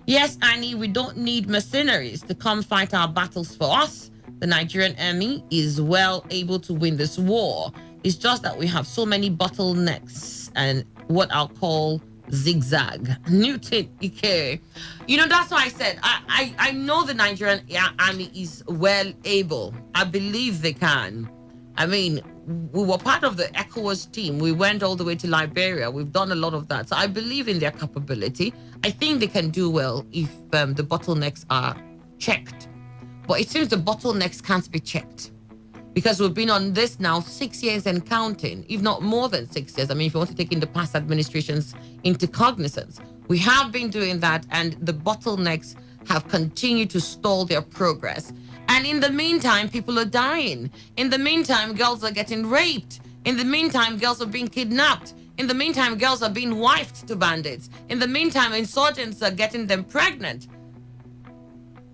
Yes, Annie, we don't need mercenaries to come fight our battles for us. The Nigerian army is well able to win this war. It's just that we have so many bottlenecks and what I'll call zigzag. Newton Ike. That's why I said I know the Nigerian army is well able. I believe they can. I mean, we were part of the ECOWAS team. We went all the way to Liberia. We've done a lot of that. So I believe in their capability. I think they can do well if the bottlenecks are checked. But it seems the bottlenecks can't be checked, because we've been on this now 6 years and counting, if not more than 6 years. I mean, if you want to take in the past administrations into cognizance, we have been doing that, and the bottlenecks have continued to stall their progress. And in the meantime, people are dying. In the meantime, girls are getting raped. In the meantime, girls are being kidnapped. In the meantime, girls are being wifed to bandits. In the meantime, insurgents are getting them pregnant.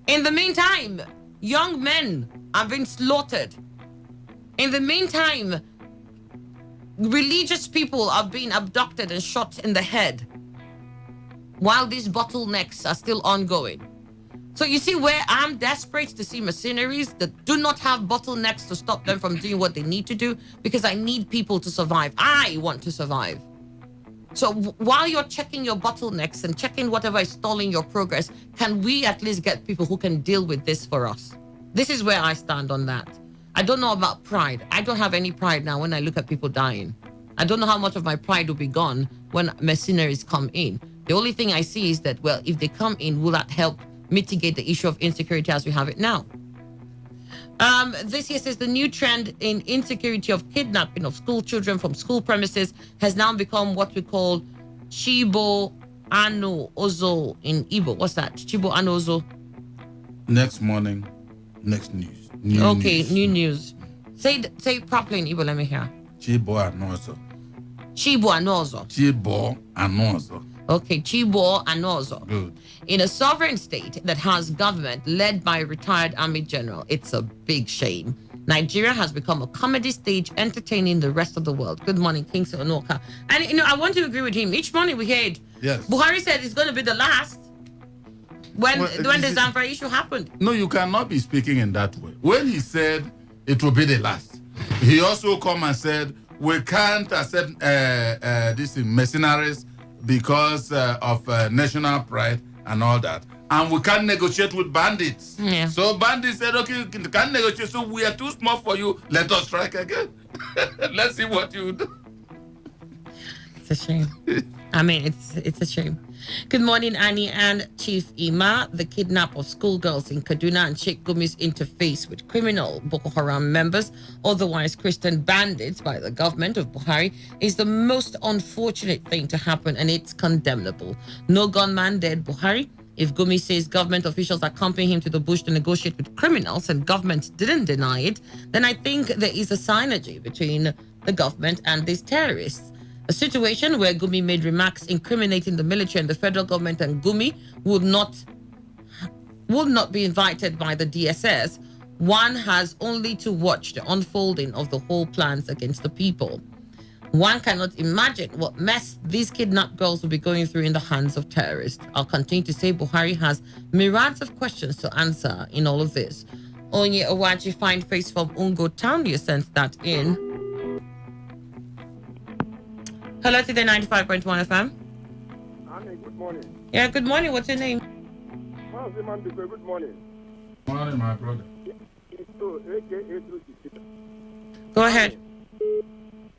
In the meantime, young men are being slaughtered. In the meantime, religious people are being abducted and shot in the head. while these bottlenecks are still ongoing. So you see where I'm desperate to see mercenaries that do not have bottlenecks to stop them from doing what they need to do, because I need people to survive. I want to survive. So while you're checking your bottlenecks and checking whatever is stalling your progress, can we at least get people who can deal with this for us? This is where I stand on that. I don't know about pride. I don't have any pride now when I look at people dying. I don't know how much of my pride will be gone when mercenaries come in. The only thing I see is that, well, if they come in, will that help mitigate the issue of insecurity as we have it now? This here says the new trend in insecurity of kidnapping of school children from school premises has now become what we call Chibo Ano Ozo in Igbo. What's that? Chibo Ano Ozo. Next morning, next news. New news. Say it properly in Igbo. Let me hear. Chibo Anozo. Chibo Anozo. Chibo Anozo. Okay, Chibo Anozo. Good. In a sovereign state that has government led by a retired army general, it's a big shame. Nigeria has become a comedy stage entertaining the rest of the world. Good morning, Kingsley Onoka. And, I want to agree with him. Each morning we heard, yes, Buhari said it's going to be the last when the Zamfara issue happened. No, you cannot be speaking in that way. When he said it will be the last, he also come and said, we can't accept these mercenaries because of national pride and all that. And we can't negotiate with bandits. Yeah. So bandits said, okay, you can't negotiate, so we are too small for you. Let us strike again. Let's see what you do. It's a shame. I mean, it's a shame. Good morning, Annie and Chief Ima. The kidnap of schoolgirls in Kaduna and Sheikh Gumi's interface with criminal Boko Haram members, otherwise Christian bandits, by the government of Buhari is the most unfortunate thing to happen, and it's condemnable. No gunman dead, Buhari. If Gumi says government officials accompany him to the bush to negotiate with criminals and government didn't deny it, then I think there is a synergy between the government and these terrorists. A situation where Gumi made remarks incriminating the military and the federal government, and Gumi would not be invited by the DSS. One has only to watch the unfolding of the whole plans against the people. One cannot imagine what mess these kidnapped girls will be going through in the hands of terrorists. I'll continue to say Buhari has myriads of questions to answer in all of this. Onye Owaji, fine face from Ungo Town, you sent that in. Hello, Today 95.1 FM. Annie, good morning. Yeah, good morning. What's your name? Good morning. Morning, my brother. Go ahead.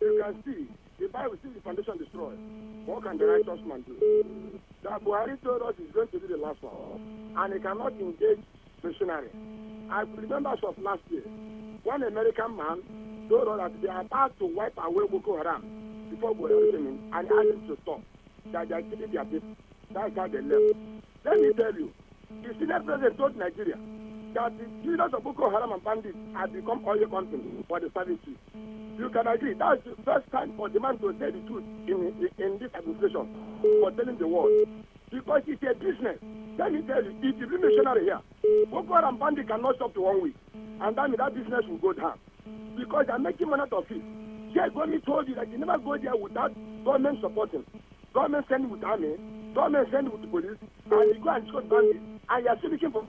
You can see, the Bible sees the foundation destroyed. What can the righteous man do? That Buhari told us is going to be the last one, and he cannot engage missionary. I remember it was last year. One American man told us that they are about to wipe away Boko Haram before Buhari came in, and asked him to stop. That they are killing their people. That's how they left. Let me tell you, the senior president told Nigeria that the leaders of Boko Haram and bandits have become oil companies for the services. You can agree, that's the first time for the man to say the truth in this administration, for telling the world. Because it's a business. Let me tell you, if you be missionary here, Boko Haram bandits cannot stop to 1 week. And that means that business will go down. Because they're making money out of it. Jay Gomi told you that you never go there without government supporting. Government sending with army, government sending with the police, and you go and score bandits, and you're still looking for...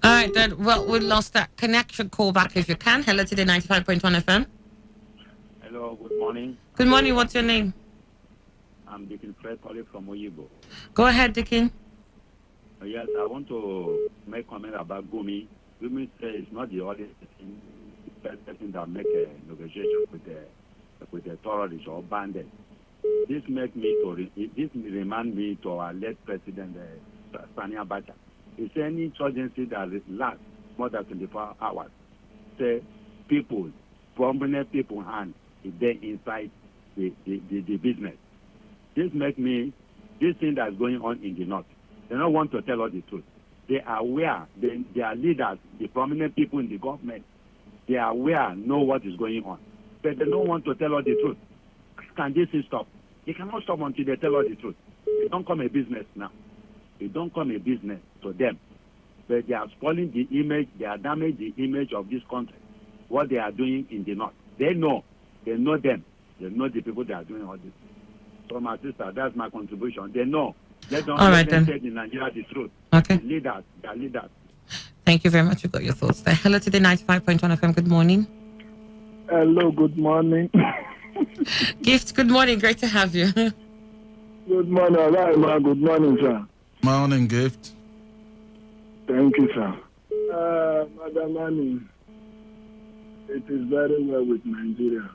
All right, then. Well, we lost that connection. Call back if you can. Hello, Today 95.1 FM. Hello, good morning. Good morning. What's your name? I'm Dickin Fred calling from Oyibo. Go ahead, Dickin. Yes, I want to make a comment about Gumi. Gumi says it's not the only person that make a negotiation with the terrorists or bandits. This remind me to our late president, Sani Abacha. He said any insurgency that lasts more than 24 hours, say people, prominent people hand, is there inside the business. This make me, this thing that's going on in the north, they don't want to tell us the truth. They are aware, their leaders, the prominent people in the government, they are aware, know what is going on. But they don't want to tell us the truth. Can this thing stop? It cannot stop until they tell us the truth. It don't come a business now. It don't come a business to them. But they are spoiling the image, they are damaging the image of this country. what they are doing in the north. They know them. They know the people that are doing all this. So my sister, that's my contribution. They know. They don't All right, let them then. say in Nigeria the truth. Okay. The leaders, they are leaders. Thank you very much. We got your thoughts there. Hello, Today 95.1 FM. Good morning. Hello, good morning. Gift, good morning. Great to have you. Good morning, Alaima. Good morning, sir. Morning, Gift. Thank you, sir. Madam Annie, it is very well with Nigeria.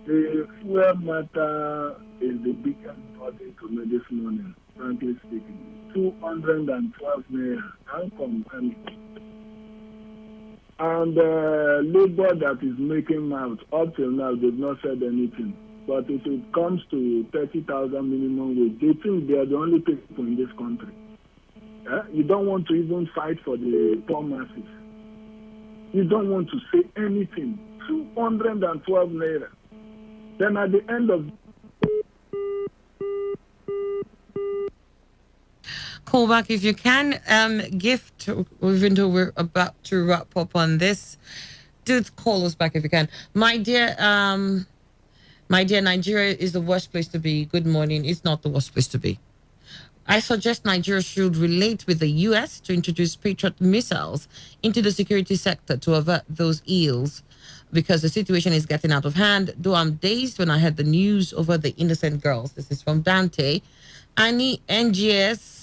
The fuel matter is the biggest body to me this morning, frankly speaking. 212 naira. How come, Annie? And labor that is making out up till now they've not said anything. But if it comes to 30,000 minimum wage, they think they are the only people in this country. You don't want to even fight for the poor masses. You don't want to say anything. 212 naira. Then at the end of Call back if you can. Gift, even though we're about to wrap up on this, do call us back if you can. My dear, Nigeria is the worst place to be. Good morning. It's not the worst place to be. I suggest Nigeria should relate with the U.S. to introduce Patriot missiles into the security sector to avert those ills, because the situation is getting out of hand. Though I'm dazed when I heard the news over the innocent girls. This is from Dante. Annie, NGS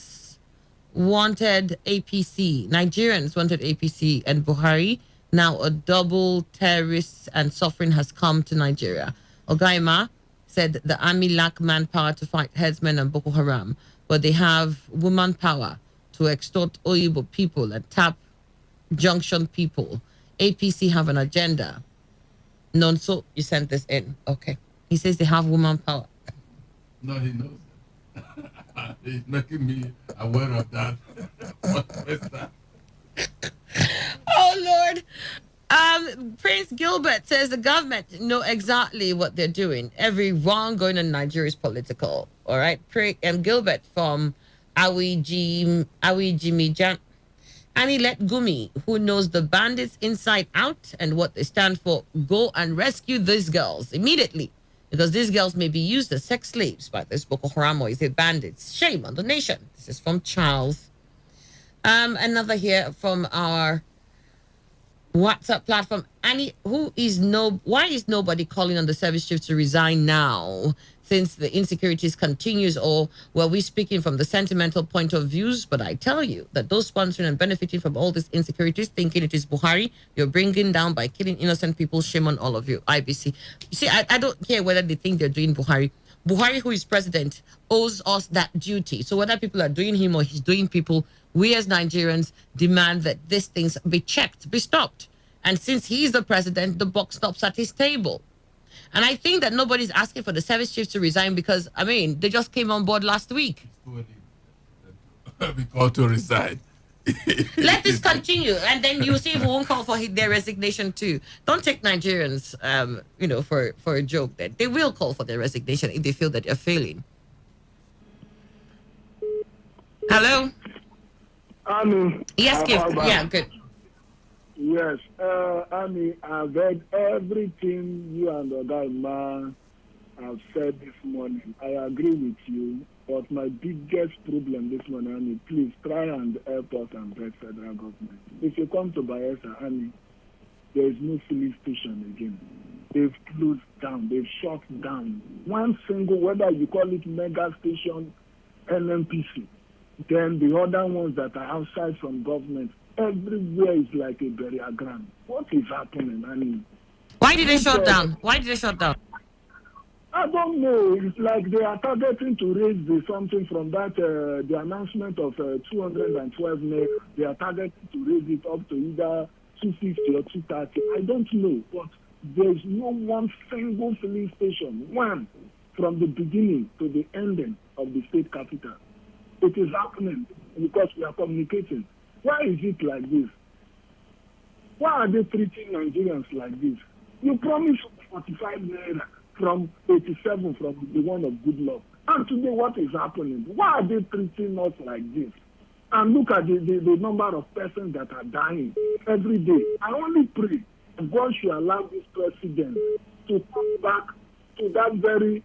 wanted APC. Nigerians wanted APC and Buhari. Now a double terrorist and suffering has come to Nigeria. Ogaima said the army lack manpower to fight headsmen and Boko Haram, but they have woman power to extort Oyibo people and tap junction people. APC have an agenda. Nonso, you sent this in. Okay. He says they have woman power. No, he knows that. He's making me aware of that. What's that? Oh, Lord. Prince Gilbert says the government know exactly what they're doing. Every wrong going on in Nigeria is political. All right. Gilbert from Jimmy Annie, let Gumi, who knows the bandits inside out and what they stand for, go and rescue these girls immediately, because these girls may be used as sex slaves by this Boko Haram or is it bandits. Shame on the nation. This is from Charles. Another here from our WhatsApp platform. Annie, why is nobody calling on the service chief to resign now, since the insecurities continues? Or were we speaking from the sentimental point of views? But I tell you that those sponsoring and benefiting from all these insecurities, thinking it is Buhari you're bringing down by killing innocent people, shame on all of you. IBC. You see, I don't care whether they think they're doing Buhari. Buhari, who is president, owes us that duty. So whether people are doing him or he's doing people, we as Nigerians demand that these things be checked, be stopped. And since he's the president, the buck stops at his table. And I think that nobody's asking for the service chief to resign because, I mean, they just came on board last week. Be called to resign. Let this continue, and then you see if we won't call for their resignation too. Don't take Nigerians, for a joke. That they will call for their resignation if they feel that they're failing. Hello. Annie. Yes, Gift. Yeah, good. Yes, Annie, I've heard everything you and Ogaima have said this morning. I agree with you, but my biggest problem this morning, Annie, please try and help us and beg federal government. If you come to Bayelsa, Annie, there is no filling station again. They've closed down, they've shut down. One single, whether you call it mega station, NMPC, then the other ones that are outside from government, everywhere is like a burial ground. What is happening, Annie? Why did they shut down? Why did they shut down? I don't know. It's like they are targeting to raise the something from that, the announcement of 212 naira. They are targeting to raise it up to either 250 or 230. I don't know. But there's no one single filling station, one, from the beginning to the ending of the state capital. It is happening because we are communicating. Why is it like this? Why are they treating Nigerians like this? You promised 45 naira from 87 from the one of good luck. And today what is happening? Why are they treating us like this? And look at the number of persons that are dying every day. I only pray God should allow this president to come back to that very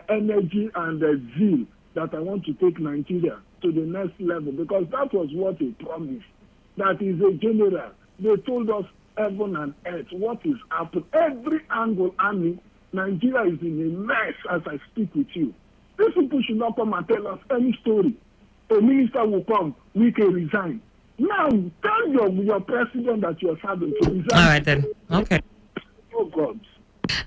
energy and zeal that I want to take Nigeria to the next level, because that was what he promised. That is a general. They told us heaven and earth, what is happening. Every angle, army, Nigeria is in a mess as I speak with you. These people should not come and tell us any story. A minister will come, we can resign. Now, tell your president that you are serving to resign. All right, then. Okay. Oh, God.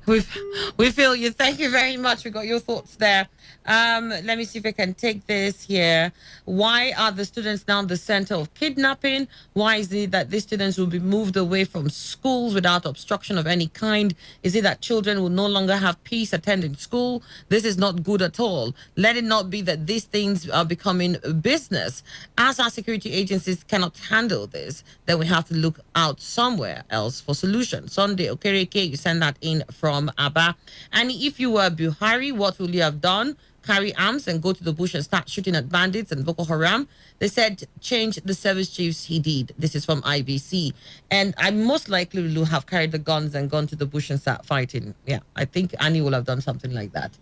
We feel you. Thank you very much. We got your thoughts there. Let me see if I can take this here. Why are the students now the center of kidnapping? Why is it that these students will be moved away from schools without obstruction of any kind? Is it that children will no longer have peace attending school? This is not good at all. Let it not be that these things are becoming a business. As our security agencies cannot handle this, then we have to look out somewhere else for solutions. Sunday, Okereke, you send that in from Abba. And if you were Buhari, what will you have done? Carry arms and go to the bush and start shooting at bandits and Boko Haram? They said change the service chiefs. He did. This is from IBC. And I most likely will have carried the guns and gone to the bush and start fighting. Yeah, I think Annie will have done something like that.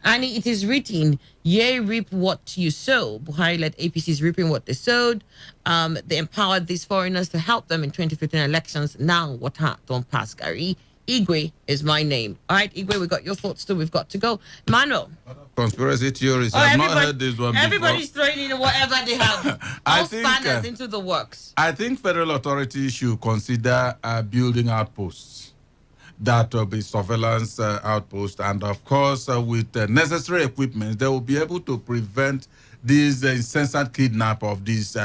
Annie, it is written, ye reap what you sow. Buhari led APCs reaping what they sowed. They empowered these foreigners to help them in 2015 elections. Now, what don't pass, Gary? Igwe is my name. All right, Igwe, we got your thoughts too. We've got to go. Manuel. Conspiracy theories. I've not heard this one everybody's before. throwing in whatever they have. I think spanners into the works. I think federal authorities should consider building outposts. That will be surveillance outposts. And of course, with necessary equipment, they will be able to prevent this incessant kidnap of these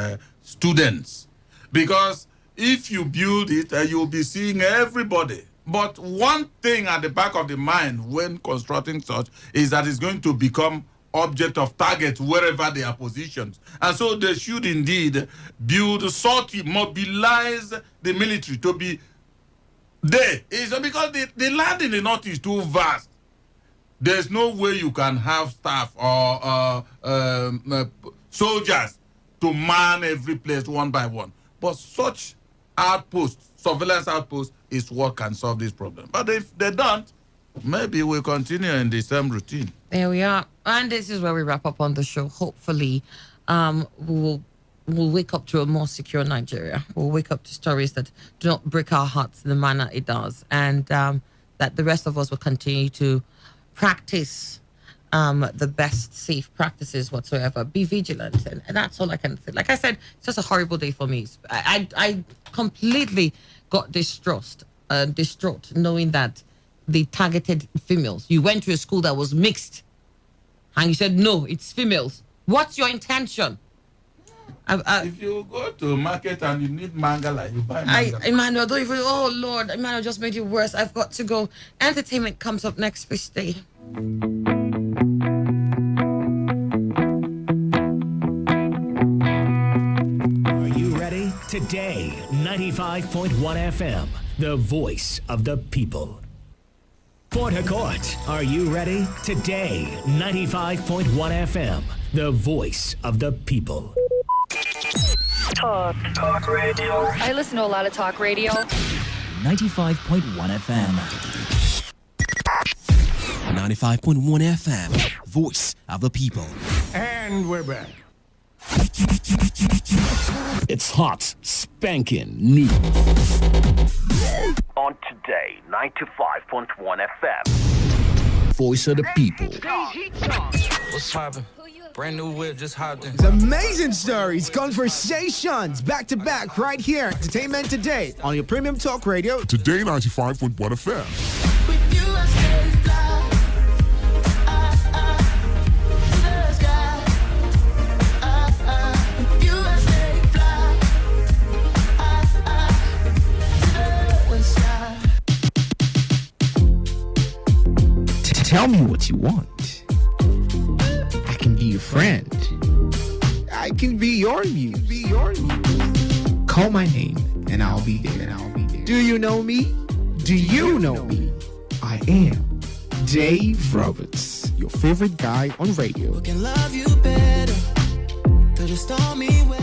students. Because if you build it, you'll be seeing everybody. But one thing at the back of the mind when constructing such is that it's going to become object of target wherever they are positioned. And so they should indeed build, mobilize the military to be there. It's because the land in the north is too vast. There's no way you can have staff or soldiers to man every place one by one. But such outposts, surveillance outposts, is what can solve this problem. But if they don't, maybe we'll continue in the same routine. There we are. And this is where we wrap up on the show. Hopefully, we'll wake up to a more secure Nigeria. We'll wake up to stories that do not break our hearts in the manner it does. And that the rest of us will continue to practice the best safe practices whatsoever. Be vigilant. And that's all I can say. Like I said, it's just a horrible day for me. I completely got distraught knowing that they targeted females. You went to a school that was mixed and you said, no, it's females. What's your intention? If you go to market and you need mangala, you buy mangala. Emmanuel, don't even, oh Lord, Emmanuel just made it worse. I've got to go. Entertainment comes up next. Please stay. Today, 95.1 FM, the voice of the people. Port Harcourt, are you ready? Today, 95.1 FM, the voice of the people. Talk radio. I listen to a lot of talk radio. 95.1 FM. 95.1 FM, voice of the people. And we're back. It's hot, spanking new. On Today 95.1 FM. Voice of the people. What's poppin'? Brand new whip, just hopped in. It's amazing stories, conversations, back to back, right here. Entertainment Today on your premium talk radio. Today 95.1 FM. Tell me what you want. I can be your friend. I can be your muse. Call my name and I'll be there. Do you know me? Do you know me? I am Dave Roberts, your favorite guy on radio.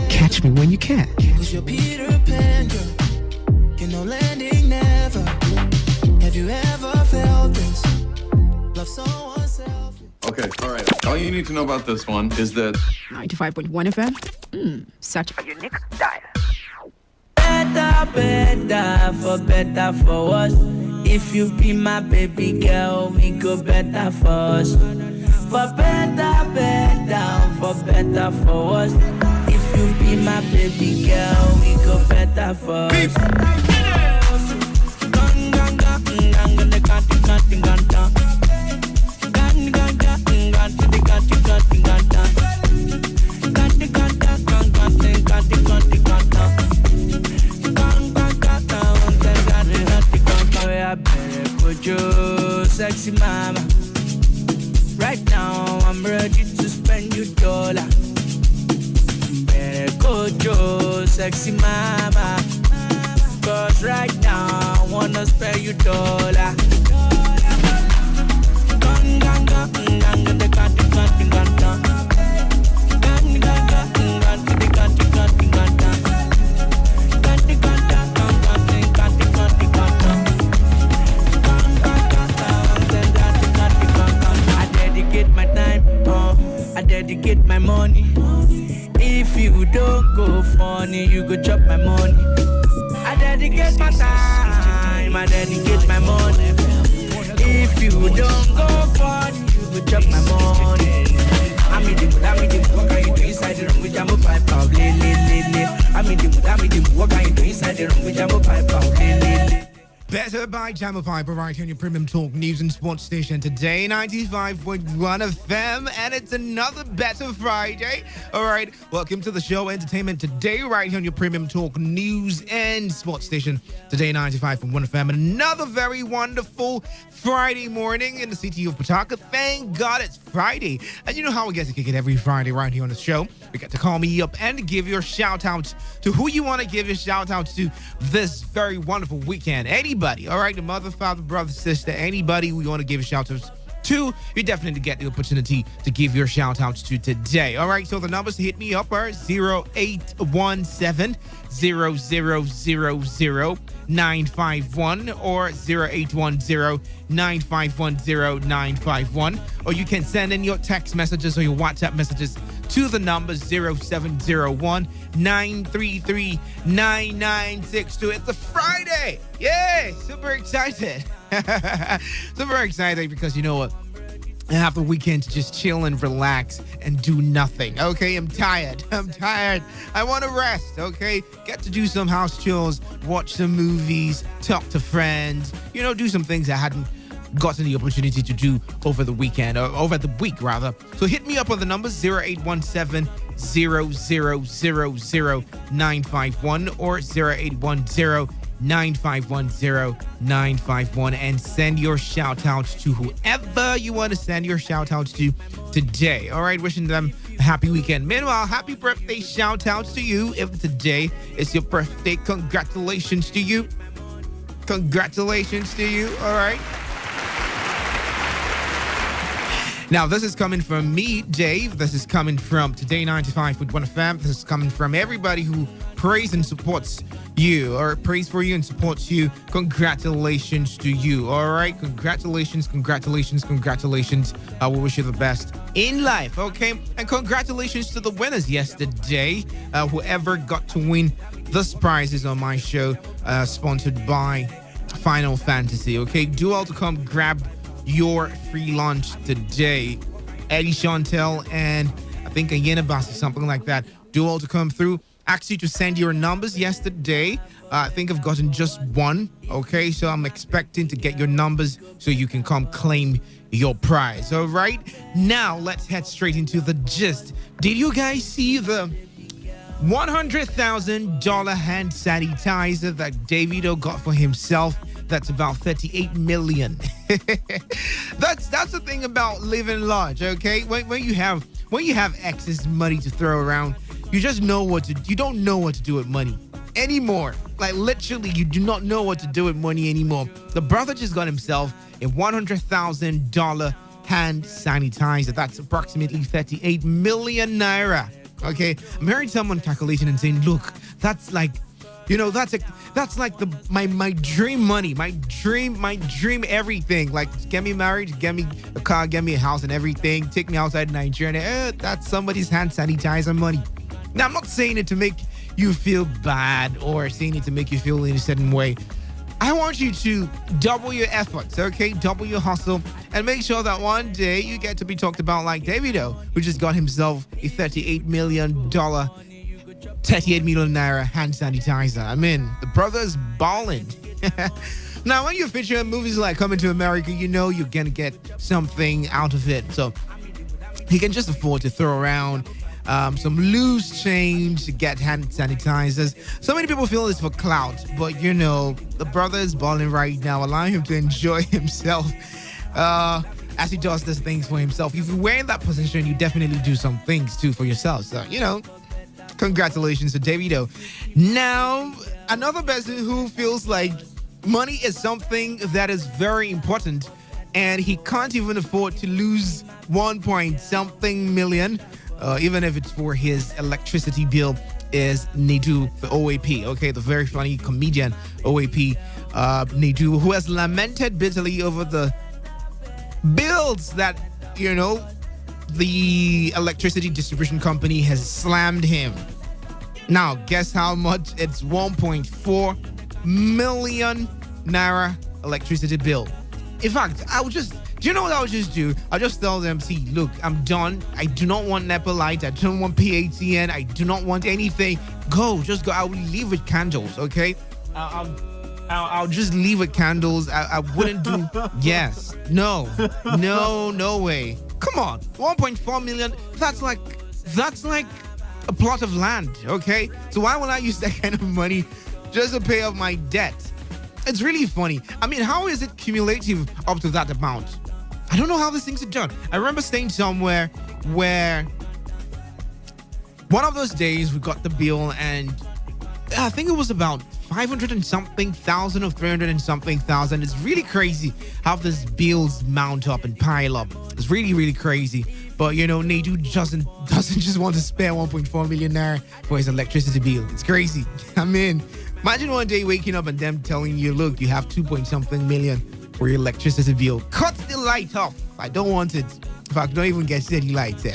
Catch me when you can. all right. All you need to know about this one is that 95.1 FM. Such a unique dial. Better for us. If you be my baby girl, we go better for us. For better for us. If you be my baby girl, we go better for us. Sexy mama, right now I'm ready to spend your dollar. Better go, Joe, sexy mama, cause right now I wanna spend your dollar. Dedicate my money. If you don't go funny, you go chop my money. I dedicate my time, I dedicate my money. If you don't go funny, you go chop my money. I'm in the mood, what can you do inside the room with Jambo Pipe out? I'm in the mood, what can you do inside the room with Jambo Pipe out? Better by Jammer Piper right here on your Premium Talk News and Sports Station today, 95.1 FM, and it's another Better Friday. All right, welcome to the show, Entertainment Today, right here on your Premium Talk News and Sports Station today, 95.1 FM. Another very wonderful Friday morning in the city of Pawtucket. Thank God it's Friday. And you know how we get to kick it every Friday right here on the show. We get to call me up and give your shout outs to who you want to give your shout outs to this very wonderful weekend. Anybody, all right? The mother, father, brother, sister, anybody we want to give a shout outs to, you definitely get the opportunity to give your shout outs to today. All right, so the numbers to hit me up are 0817 0000 951 or 0810 951 951, or you can send in your text messages or your WhatsApp messages to the numbers 0701 933 9962. It's a Friday. Yay! Super excited. Super excited because you know what? I have the weekend to just chill and relax and do nothing. Okay, I'm tired. I want to rest. Okay, get to do some house chores, watch some movies, talk to friends. You know, do some things I hadn't gotten the opportunity to do over the weekend, or over the week rather. So hit me up on the numbers 0817 0000 951 or 0810 951 951 and send your shout outs to whoever you want to send your shout outs to today. All right, wishing them a happy weekend. Meanwhile, happy birthday shout outs to you. If today is your birthday, congratulations to you. Congratulations to you. All right. Now, this is coming from me, Dave. This is coming from Today 95.1 FM. This is coming from everybody who prays and supports you, or prays for you and supports you. Congratulations to you. All right. Congratulations. We wish you the best in life. Okay. And congratulations to the winners yesterday. Whoever got to win this prizes on my show, sponsored by Final Fantasy. Okay. Do all to come grab your free lunch today. Eddie Chantel and I think a Yenabas or something like that. Do all to come through. Asked you to send your numbers yesterday. I think I've gotten just one. Okay, so I'm expecting to get your numbers so you can come claim your prize. All right, now let's head straight into the gist. Did you guys see the $100,000 hand sanitizer that Davido got for himself? That's about 38 million. That's the thing about living large, okay? When you have excess money to throw around, you just know you don't know what to do with money anymore. Like literally, you do not know what to do with money anymore. The brother just got himself a $100,000 hand sanitizer. That's approximately 38 million naira. Okay, I'm hearing someone calculating and saying, look, that's like that's like my dream money, my dream everything. Like, get me married, get me a car, get me a house and everything. Take me outside Nigeria. That's somebody's hand sanitizer money. Now, I'm not saying it to make you feel bad or saying it to make you feel in a certain way. I want you to double your efforts, okay? Double your hustle and make sure that one day you get to be talked about like Davido, who just got himself a $38 million 38 million naira hand sanitizer. I mean, the brother's balling. Now, when you feature in movies like Coming to America, you know you're going to get something out of it. So he can just afford to throw around some loose change to get hand sanitizers. So many people feel it's for clout, but the brother is balling right now, allowing him to enjoy himself as he does these things for himself. If you were in that position, you definitely do some things too for yourself. So, congratulations to Davido. Now, another person who feels like money is something that is very important and he can't even afford to lose 1 point something million, even if it's for his electricity bill, is Nedu, the OAP, okay, the very funny comedian OAP, Nedu, who has lamented bitterly over the bills that, the electricity distribution company has slammed him. Now, guess how much? It's 1.4 million naira electricity bill. In fact, do you know what I would just do? I'll just tell them, see, look, I'm done. I do not want NEPA light. I don't want PATN. I do not want anything. Just go. I will leave with candles, okay? I'll just leave with candles. I wouldn't do, yes. No way. Come on, 1.4 million. That's like a plot of land, okay? So why would I use that kind of money just to pay off my debt? It's really funny. I mean, how is it cumulative up to that amount? I don't know how these things are done. I remember staying somewhere where one of those days we got the bill and I think it was about 500 and something thousand or 300 and something thousand. It's really crazy how these bills mount up and pile up. It's really, really crazy. But Nedu doesn't just want to spare 1.4 million naira for his electricity bill. It's crazy. I mean, imagine one day waking up and them telling you, look, you have 2 point something million for your electricity bill. Cut the light off. I don't want it. In fact, don't even get steady lights.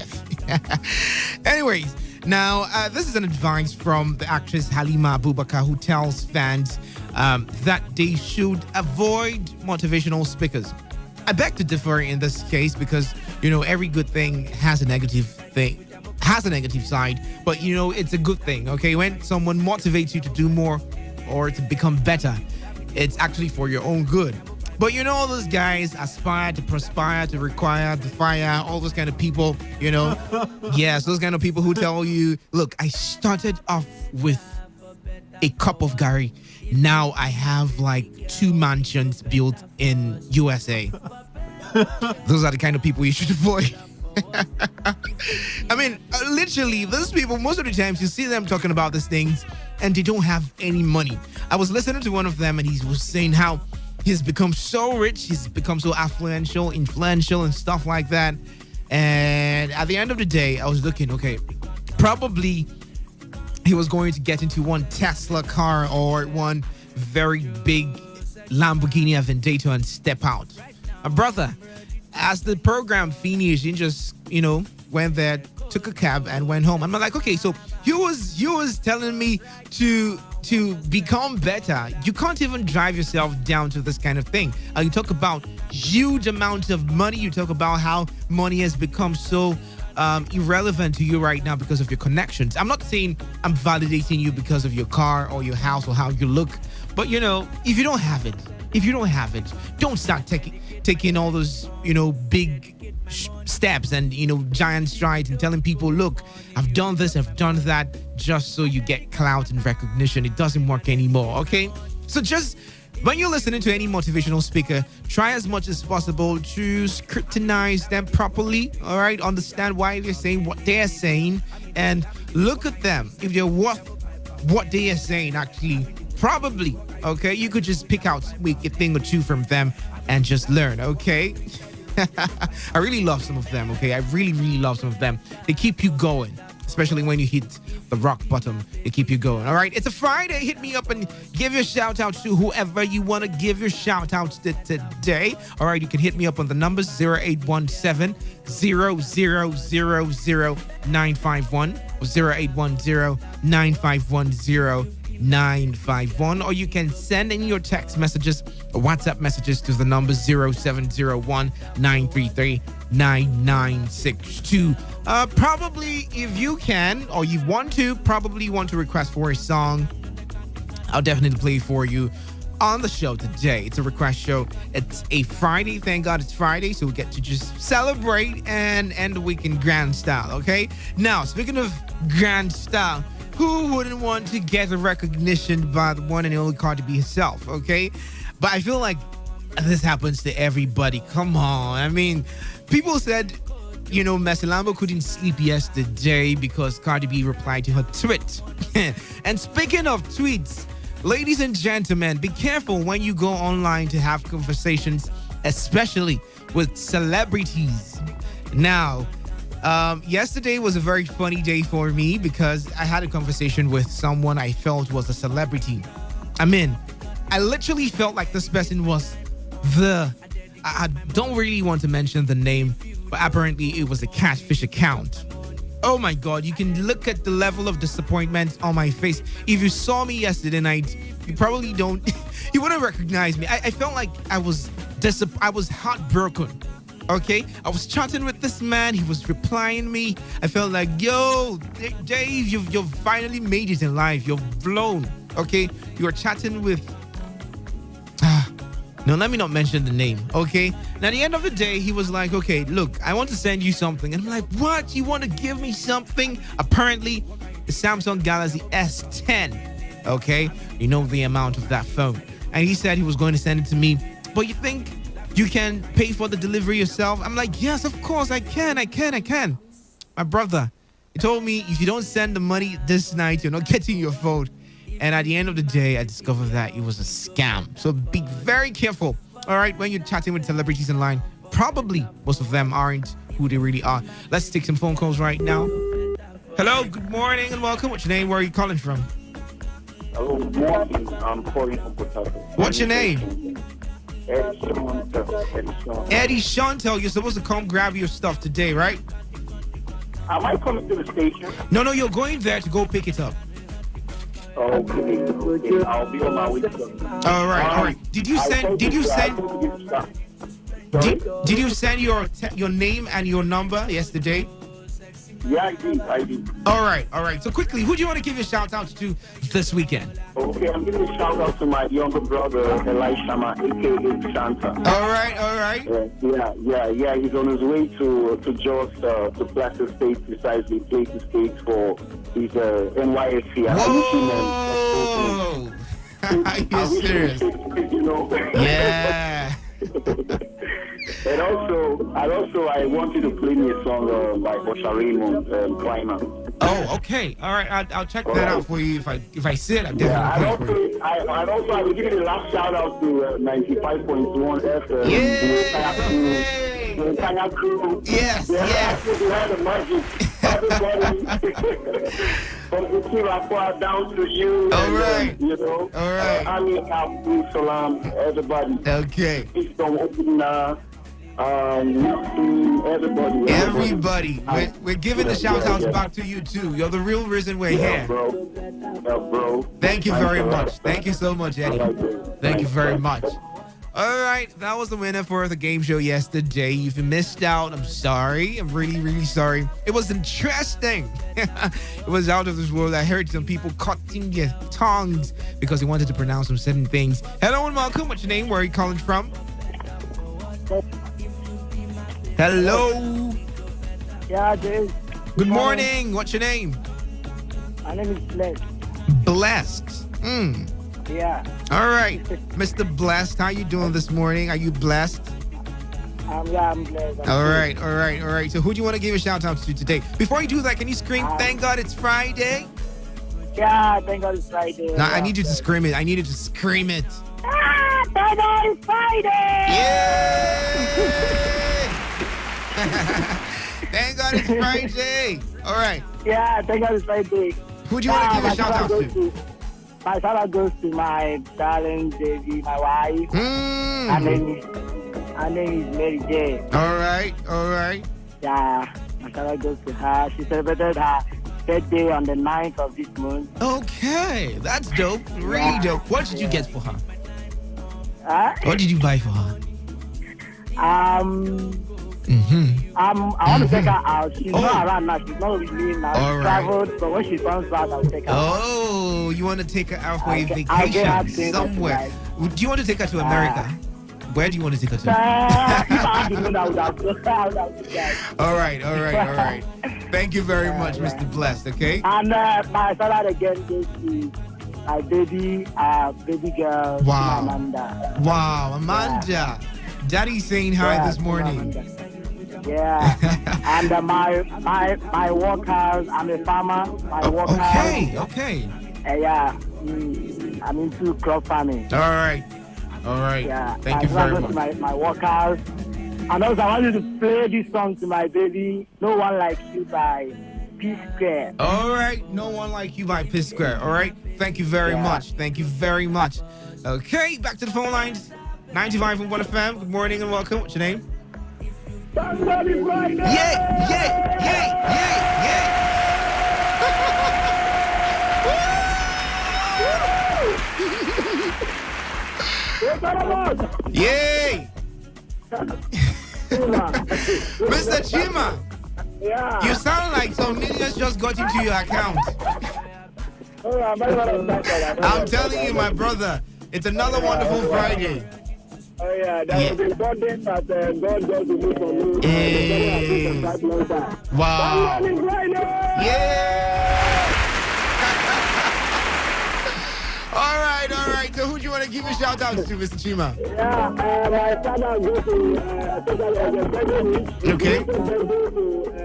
Anyways, now this is an advice from the actress Halima Abubakar, who tells fans that they should avoid motivational speakers. I beg to differ in this case because, every good thing has a negative side, but it's a good thing, okay? When someone motivates you to do more or to become better, it's actually for your own good. But all those guys aspire to perspire, to require, to fire, all those kind of people, yes, those kind of people who tell you, look, I started off with a cup of Gary. Now I have like 2 mansions built in USA. Those are the kind of people you should avoid. I mean, literally, those people, most of the times you see them talking about these things and they don't have any money. I was listening to one of them and he was saying how he's become so rich, he's become so influential and stuff like that. And at the end of the day, I was looking, okay, probably he was going to get into one Tesla car or one very big Lamborghini Aventador and step out. My brother, as the program finished, he just, went there, took a cab and went home. I'm like, okay, so he was telling me to become better. You can't even drive yourself down to this kind of thing. You talk about huge amounts of money. You talk about how money has become so irrelevant to you right now because of your connections. I'm not saying I'm validating you because of your car or your house or how you look, but if you don't have it, don't start taking all those big steps and giant strides and telling people, look, I've done this, I've done that, just so you get clout and recognition. It doesn't work anymore, okay? So just when you're listening to any motivational speaker, try as much as possible to scrutinize them properly, all right? Understand why they're saying what they're saying and look at them. If they're worth what they are saying, actually, probably, okay? You could just pick out a thing or two from them and just learn, okay? I really love some of them, okay? I really, really love some of them. They keep you going. especially when you hit the rock bottom. They keep you going. All right, it's a Friday. Hit me up and give your shout out to whoever you want to give your shout outs to today. All right, you can hit me up on the numbers 0817 0000951 or 0810 951 951, or you can send in your text messages or WhatsApp messages to the number 0701 933 9962. Probably, if you can or you want to, request for a song, I'll definitely play for you on the show today. It's a request show. It's a Friday. Thank God it's Friday, so we get to just celebrate and end the week in grand style, okay? Now, speaking of grand style, who wouldn't want to get the recognition by the one and only Cardi B herself, okay? But I feel like this happens to everybody. Come on. I mean, people said, Messi Lambo couldn't sleep yesterday because Cardi B replied to her tweet. And speaking of tweets, ladies and gentlemen, be careful when you go online to have conversations, especially with celebrities. Now, yesterday was a very funny day for me because I had a conversation with someone I felt was a celebrity. I mean, I literally felt like this person was I don't really want to mention the name, but apparently it was a catfish account. Oh my God, you can look at the level of disappointment on my face. If you saw me yesterday night, you probably you wouldn't recognize me. I felt like I was heartbroken. Okay, I was chatting with this man. He was replying me. I felt like, yo, Dave, you've finally made it in life. You've blown. Okay, you are chatting with. No, let me not mention the name. Okay. Now, at the end of the day, he was like, okay, look, I want to send you something. And I'm like, what? You want to give me something? Apparently, the Samsung Galaxy S10. Okay, you know the amount of that phone. And he said he was going to send it to me. But you think you can pay for the delivery yourself? I'm like, yes, of course, I can. My brother, he told me, if you don't send the money this night, you're not getting your phone. And at the end of the day, I discovered that it was a scam. So be very careful, all right, when you're chatting with celebrities online. Probably most of them aren't who they really are. Let's take some phone calls right now. Hello, good morning and welcome. What's your name? Where are you calling from? Hello, good morning. I'm calling from Potato. What's your name? Eddie Chantel. Eddie Chantel, you're supposed to come grab your stuff today, right? Am I coming to the station? No, you're going there to go pick it up. Okay, I'll be on my way. All right. Did you send your name and your number yesterday? Yeah, I did. All right. So quickly, who do you want to give a shout out to this weekend? Okay, I'm giving a shout out to my younger brother, Elishama, aka Shanta. All right. Yeah. He's on his way to Jos, to Placer State, precisely Placer State for his NYSC. Whoa! Are you serious? Yeah. And also, I want you to play me a song by Osha Raymond, Climber. Oh, okay. All right, I'll check that out for you. If I see it, I'm definitely play for you. I will give you the last shout out to 95.1 FM. The entire crew. Yes. We had the magic. Everybody. From the team down to you. All right. All right. Ali, Abdul Salam, everybody. Okay. It's the opener. Everybody. We're giving the shout outs back to you too. You're the real reason we're here. Bro. Thank you very much. Thank you so much, Eddie. Thank you very much. All right, that was the winner for the game show yesterday. If you missed out, I'm sorry. I'm really, really sorry. It was interesting. It was out of this world. I heard some people cutting their tongues because they wanted to pronounce some certain things. Hello and welcome. What's your name? Where are you calling from? Hello. Yeah, Dave. Good morning. What's your name? My name is Blessed. Blessed. Yeah. All right. Mr. Blessed, how you doing this morning? Are you blessed? I'm blessed. All right. So who do you want to give a shout out to today? Before you do that, can you scream, thank God it's Friday? Yeah, thank God it's Friday. No, I need you to scream it. Thank God it's Friday! Yeah! Thank God it's Friday. All right. Yeah, thank God it's Friday. Who do you want to give a shout out to? My shout out goes to my darling baby, my wife. Her name is Mary J. All right. Yeah, my shout out goes to her. She celebrated her birthday on the 9th of this month. Okay, that's dope. Really dope. What did you get for her? What did you buy for her? I want to take her out. She's not around now. She's not with me now. She traveled, but when she comes back, I'll take her out. Oh, you want to take her out for a vacation somewhere? Do you want to take her to America? Where do you want to take her to? All right. Thank you very much, Mr. Blessed, okay? And my salad again goes to my baby girl, Amanda. Wow, Amanda. Daddy's saying hi this morning. Yeah. And my workers, I'm a farmer. My workers. Okay. I'm into crop farming. All right. Yeah. Thank you very much. My workers. And also, I want you to play this song to my baby, No One Like You by P Square. All right. No One Like You by P Square. All right. Thank you very much. Okay, back to the phone lines. 95.1 FM. Good morning and welcome. What's your name? Somebody right now. Yay! Mr. Chima, you sound like some millions just got into your account. I'm telling you, my brother, it's another wonderful Friday. Oh yeah, that was important that God does to me for me. Wow. Yeah. All right. So who do you want to give a shout out to, Mr. Chima? Yeah, my shout out goes to okay.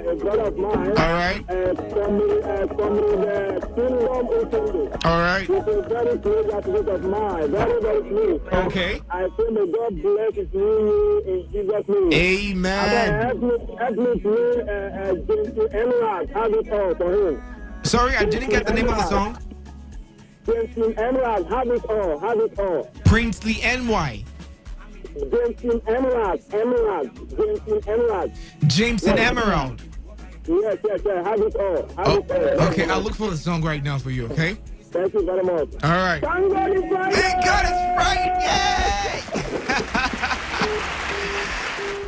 A brother of mine. All right. From the Kingdom Institute. All right. This is very close associate of mine. Very, very close. Okay. I say may God bless his name in Jesus' name. Amen. Help me play Emerald. Have it all for him. Sorry, I didn't get the name of the song. Princely Emerald, have it all. Princely NY. Jameson Emerald. Jameson Emerald. Yes, have it all. Okay, I'll look for the song right now for you, okay? Thank you very much. All right. Thank God it's Friday! Thank God it's Friday!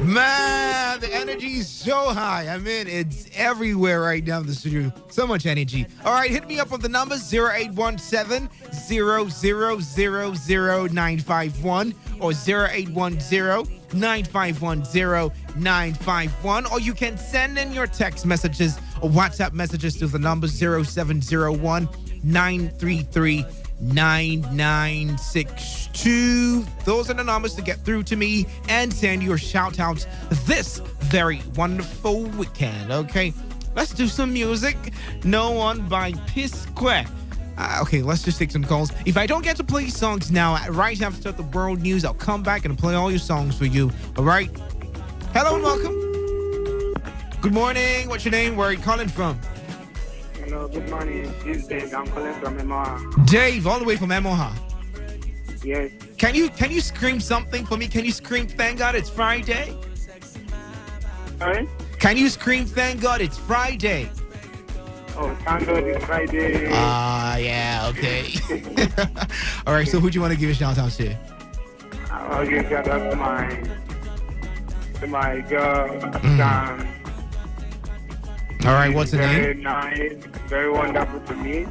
Man, the energy is so high. I mean, it's everywhere right now in the studio. So much energy. All right, hit me up on the numbers 0817-0000951 or 0810-951-0951. Or you can send in your text messages or WhatsApp messages to the number 0701-933-9962. Those are the numbers to get through to me and send your shout outs this very wonderful weekend. Okay, let's do some music. No One by P Square. Okay, let's just take some calls. If I don't get to play songs now, right after the world news, I'll come back and play all your songs for you. All right? Hello and welcome. Good morning. What's your name? Where are you calling from? Hello, good morning. This is Dave. I'm calling from Emoha. Dave, all the way from Emoha. Yes. Can you scream something for me? Can you scream, thank God it's Friday? Sorry? Can you scream, thank God it's Friday? Oh, thank God it's Friday. Yeah, okay. All right, so who do you want to give a shout out to? I'll give a shout out to my girl, Sam. All right, what's the name? Very nice, very wonderful to me.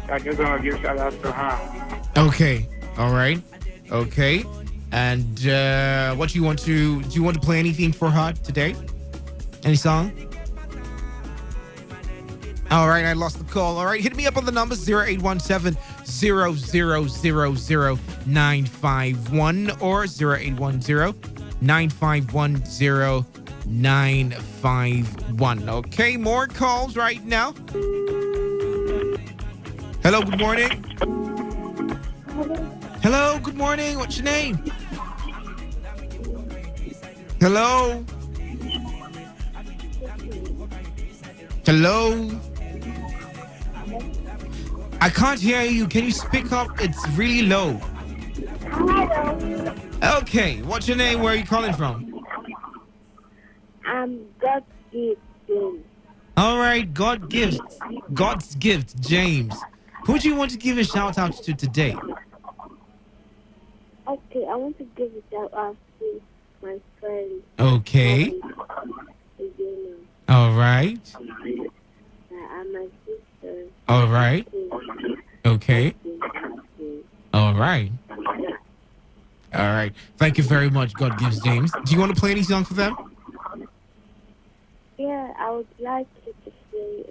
I just want to give a shout out to her. Okay, all right, okay. And what do you want to play anything for her today? Any song? All right, I lost the call. All right, hit me up on the number 0817-0000951 or 0810-951-0951. Okay, more calls right now. Hello, good morning. Hello, good morning. What's your name? Hello? Hello? I can't hear you. Can you speak up? It's really low. Hello. Okay, what's your name? Where are you calling from? God's gift, James. All right, God's gift, James. Who do you want to give a shout out to today? Okay, I want to give a shout out to my friend. Okay. All right. And my sister. All right. Okay. All right. All right. Thank you very much, God gives James. Do you want to play any song for them? Yeah, I would like you to play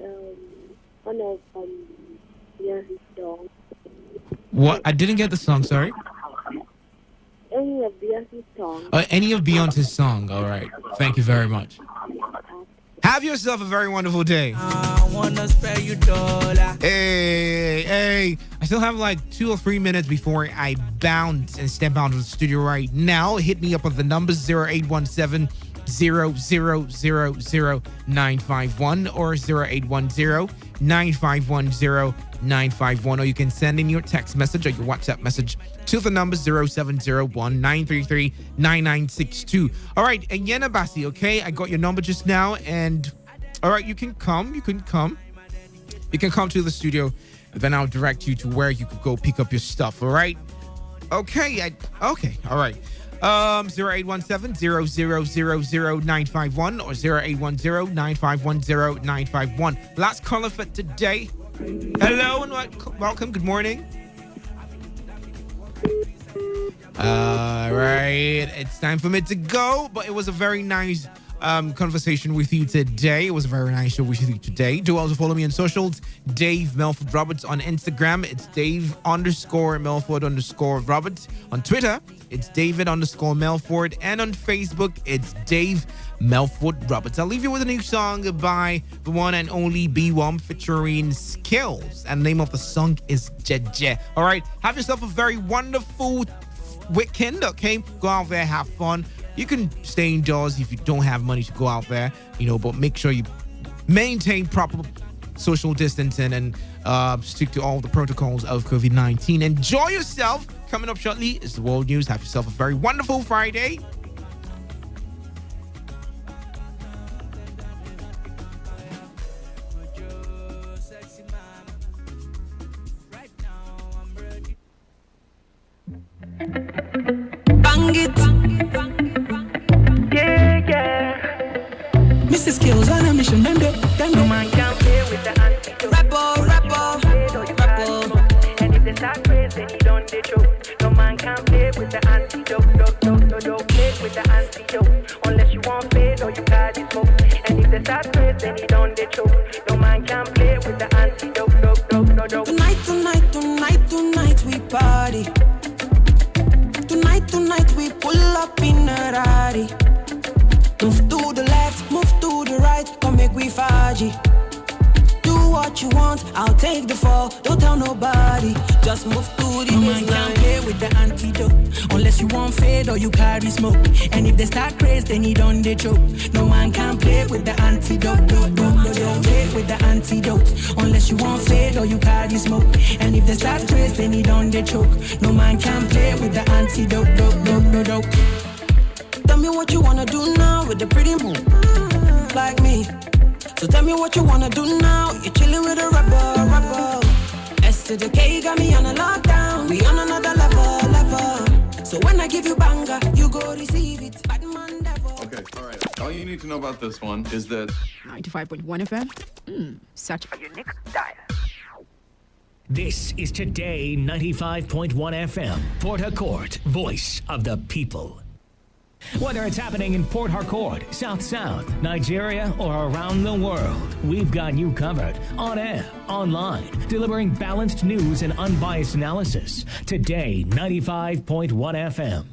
one of Beyonce's songs. What? I didn't get the song, sorry. Any of Beyonce's songs. Any of Beyonce's song. All right. Thank you very much. Have yourself a very wonderful day. I wanna spare you $1. Hey. I still have like 2 or 3 minutes before I bounce and step out of the studio right now. Hit me up on the numbers 0817 0000951 or 0810-951-0951, or you can send in your text message or your WhatsApp message to the number 0701-933-9962. All right, and Yena Basi, okay? I got your number just now, and all right, you can come to the studio, and then I'll direct you to where you could go pick up your stuff, all right? Okay, all right. 0817-0000951 or 0810-951-0951. Last caller for today. Hello and welcome. Good morning. All right. It's time for me to go, but it was a very nice conversation with you today. It was a very nice show with you today. Do also follow me on socials. Dave Melford Roberts on Instagram. It's Dave_Melford_Roberts. On Twitter, it's David_Melford. And on Facebook, it's Dave Melford Roberts. I'll leave you with a new song by the one and only B1 featuring Skills. And the name of the song is Jeje. All right. Have yourself a very wonderful weekend, okay? Go out there, have fun. You can stay indoors if you don't have money to go out there, but make sure you maintain proper social distancing and stick to all the protocols of COVID-19. Enjoy yourself. Coming up shortly is the world news. Have yourself a very wonderful Friday. Bang it. Yeah. Mr. Skills on a mission, them do. No man can play with the antidote. Rapper. And if they start praising, he don't they choke. No man can play with the antidote. Don't play with the antidote. Unless you want fade or you got it smoke. And if they start praising, he don't they choke. No man can play with the antidote. Tonight we party. Tonight we pull up in a Rari. Move to the left, move to the right, come make we faji. Do what you want, I'll take the fall. Don't tell nobody, just move to the no man can't play with the antidote. Unless you want fade or you carry smoke. And if they start crazy, then he don't they choke. No man can play with the antidote. Don't play with the antidote. Unless you want fade or you carry smoke. And if they start crazy, then he don't they choke. No man can play with the antidote. Tell me what you wanna do now with the pretty move, like me. So tell me what you wanna do now. You're chilling with a rapper. S to the K got me on a lockdown. We on another level. So when I give you banger, you go receive it. Batman devil. Okay, all right. All you need to know about this one is that 95.1 FM. Such a unique style. This is Today 95.1 FM, Port Harcourt, voice of the people. Whether it's happening in Port Harcourt, South South, Nigeria, or around the world, we've got you covered. On air, online, delivering balanced news and unbiased analysis. Today 95.1 FM.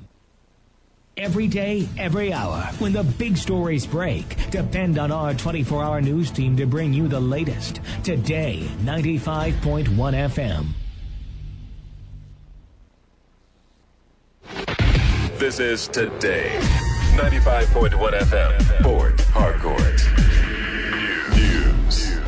Every day, every hour, when the big stories break, depend on our 24-hour news team to bring you the latest. Today 95.1 FM. This is Today 95.1 FM, Port Harcourt. News.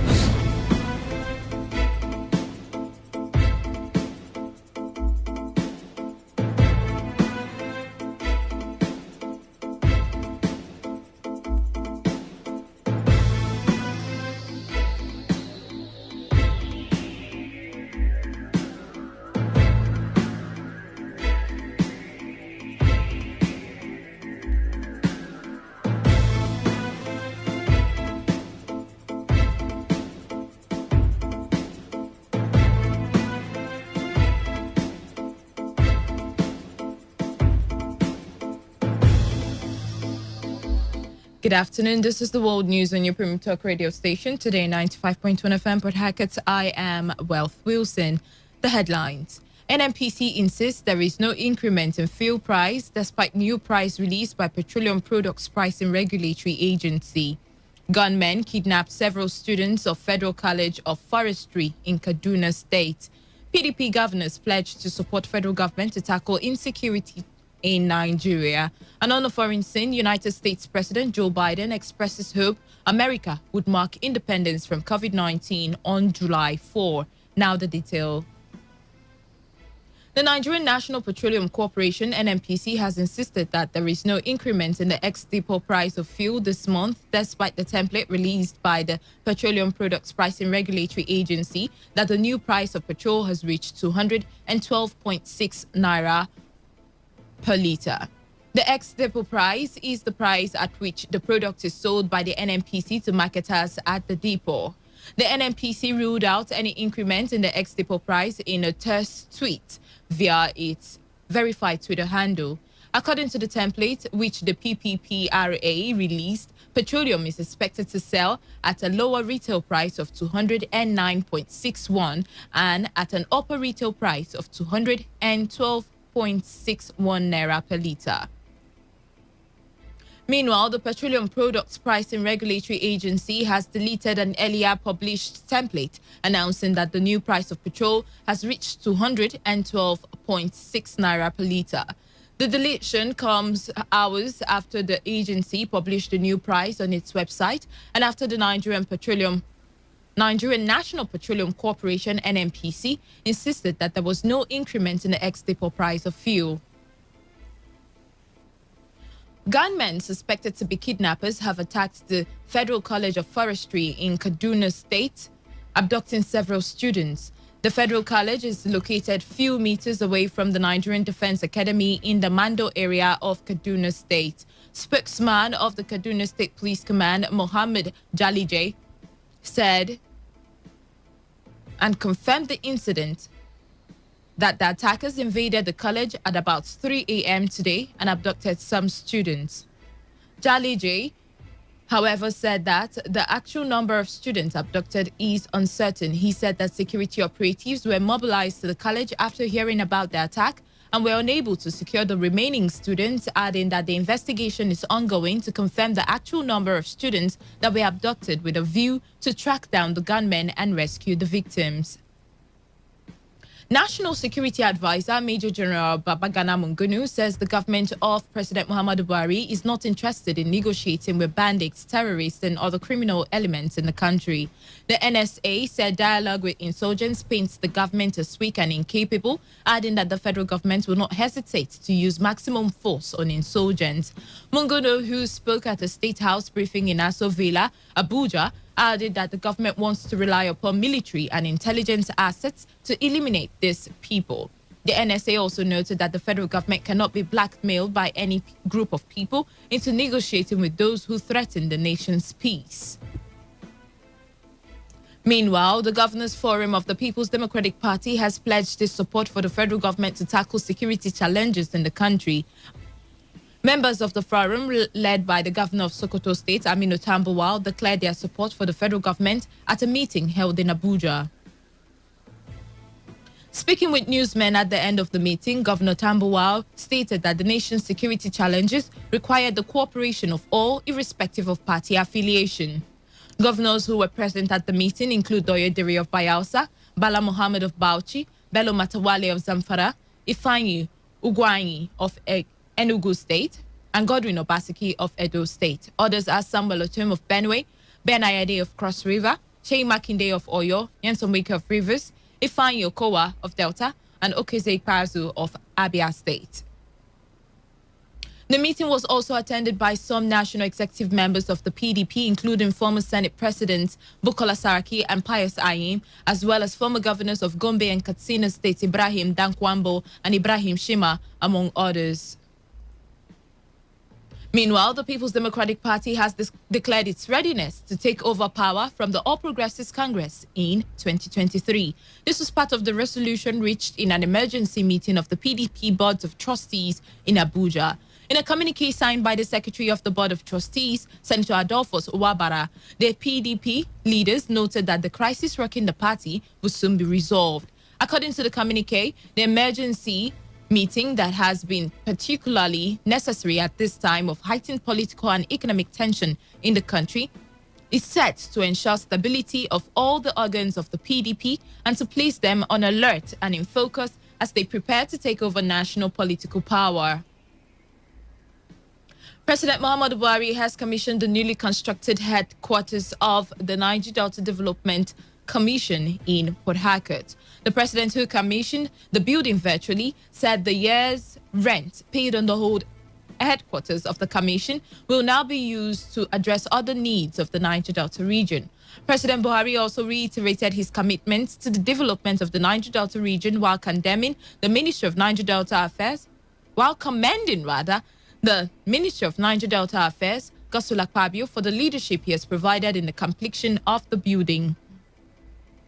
Good afternoon. This is the World News on your Premium Talk radio station. Today, 95.1 FM, Port Harcourt. I am Wealth Wilson. The headlines. NNPC insists there is no increment in fuel price despite new price released by Petroleum Products Pricing Regulatory Agency. Gunmen kidnapped several students of Federal College of Forestry in Kaduna State. PDP governors pledged to support federal government to tackle insecurity in Nigeria. And on the foreign scene, United States President Joe Biden expresses hope America would mark independence from COVID-19 on July 4. Now the detail. The Nigerian National Petroleum Corporation, NNPC, has insisted that there is no increment in the ex-depot price of fuel this month, despite the template released by the Petroleum Products Pricing Regulatory Agency that the new price of petrol has reached 212.6 naira per litre. The ex-depot price is the price at which the product is sold by the NNPC to marketers at the depot. The NNPC ruled out any increment in the ex-depot price in a terse tweet via its verified Twitter handle. According to the template, which the PPPRA released, petroleum is expected to sell at a lower retail price of 209.61 and at an upper retail price of 212.61 naira per litre. Meanwhile, the Petroleum Products Pricing Regulatory Agency has deleted an earlier published template announcing that the new price of petrol has reached 212.6 naira per litre. The deletion comes hours after the agency published the new price on its website and after the Nigerian National Petroleum Corporation, NNPC, insisted that there was no increment in the ex-depot price of fuel. Gunmen suspected to be kidnappers have attacked the Federal College of Forestry in Kaduna State, abducting several students. The Federal College is located few meters away from the Nigerian Defense Academy in the Mando area of Kaduna State. Spokesman of the Kaduna State Police Command, Mohammed Jalije, said and confirmed the incident that the attackers invaded the college at about 3 a.m. today and abducted some students. Jalije, however, said that the actual number of students abducted is uncertain. He said that security operatives were mobilized to the college after hearing about the attack and were unable to secure the remaining students, adding that the investigation is ongoing to confirm the actual number of students that were abducted with a view to track down the gunmen and rescue the victims. National Security Advisor Major General Babagana Mungunu says the government of President Muhammadu Buhari is not interested in negotiating with bandits, terrorists, and other criminal elements in the country. The NSA said dialogue with insurgents paints the government as weak and incapable, adding that the federal government will not hesitate to use maximum force on insurgents. Mungunu, who spoke at a State House briefing in Aso Villa, Abuja, added that the government wants to rely upon military and intelligence assets to eliminate these people. The NSA also noted that the federal government cannot be blackmailed by any group of people into negotiating with those who threaten the nation's peace. Meanwhile, the Governors Forum of the People's Democratic Party has pledged its support for the federal government to tackle security challenges in the country. Members of the forum, led by the governor of Sokoto State, Aminu Tambuwal, declared their support for the federal government at a meeting held in Abuja. Speaking with newsmen at the end of the meeting, Governor Tambuwal stated that the nation's security challenges required the cooperation of all, irrespective of party affiliation. Governors who were present at the meeting include Doyediri of Bayelsa, Bala Muhammad of Bauchi, Bello Matawale of Zamfara, Ifeanyi Ugwanyi of Enugu State, and Godwin Obaseki of Edo State. Others are Samuel Otum of Benue, Ben Ayade of Cross River, Shei Makinde of Oyo, Yenson Wike of Rivers, Ifeanyi Okowa of Delta, and Okeze Ikpeazu of Abia State. The meeting was also attended by some national executive members of the PDP, including former Senate Presidents Bukola Saraki and Pius Ayim, as well as former governors of Gombe and Katsina States Ibrahim Dankwambo and Ibrahim Shima, among others. Meanwhile, the People's Democratic Party has declared its readiness to take over power from the All Progressives Congress in 2023. This was part of the resolution reached in an emergency meeting of the PDP Boards of Trustees in Abuja. In a communique signed by the Secretary of the Board of Trustees, Senator Adolphus Owabara, the PDP leaders noted that the crisis rocking the party will soon be resolved. According to the communique, the emergency meeting that has been particularly necessary at this time of heightened political and economic tension in the country is set to ensure stability of all the organs of the PDP and to place them on alert and in focus as they prepare to take over national political power. President Muhammadu Buhari has commissioned the newly constructed headquarters of the Niger Delta Development Commission in Port Harcourt. The president, who commissioned the building virtually, said the year's rent paid on the old headquarters of the commission will now be used to address other needs of the Niger Delta region. President Buhari also reiterated his commitment to the development of the Niger Delta region while condemning the Ministry of Niger Delta Affairs, the Ministry of Niger Delta Affairs, Godswill Akpabio, for the leadership he has provided in the completion of the building.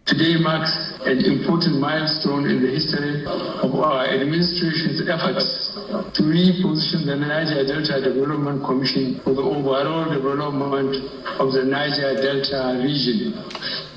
Today marks an important milestone in the history of our administration's efforts to reposition the Niger Delta Development Commission for the overall development of the Niger Delta region.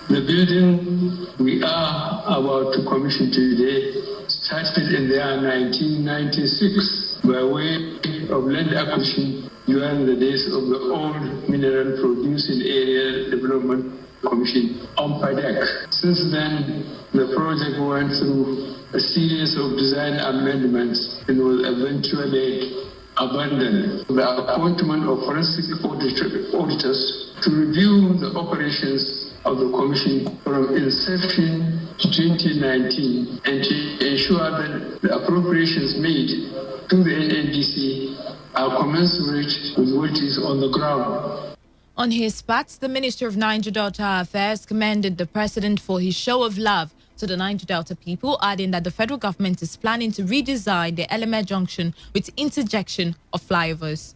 The building we are about to commission today started in the year 1996 by way of land acquisition during the days of the old mineral producing area development Commission on PADEC. Since then, the project went through a series of design amendments and was eventually abandoned. The appointment of forensic auditors to review the operations of the Commission from inception to 2019 and to ensure that the appropriations made to the NNDC are commensurate with what is on the ground. On his part, the Minister of Niger Delta Affairs commended the president for his show of love to the Niger Delta people, adding that the federal government is planning to redesign the Eleme Junction with interjection of flyovers.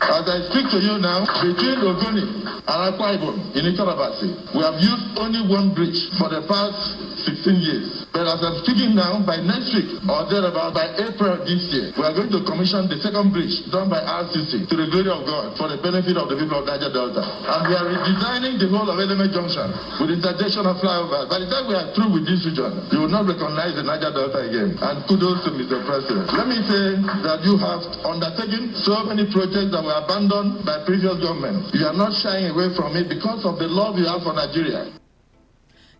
As I speak to you now, between Ogoni and Akwa Ibom in Ikorabasi, we have used only one bridge for the past 16 years. But as I'm speaking now, by next week or thereabout, by April this year, we are going to commission the second bridge done by RCC to the glory of God for the benefit of the people of Niger Delta. And we are redesigning the whole of Eleme Junction with interjection of flyovers. By the time we are through with this region, you will not recognize the Niger Delta again. And kudos to Mr. President. Let me say that you have undertaken so many projects that were abandoned by previous governments. You are not shying away from it because of the love you have for Nigeria.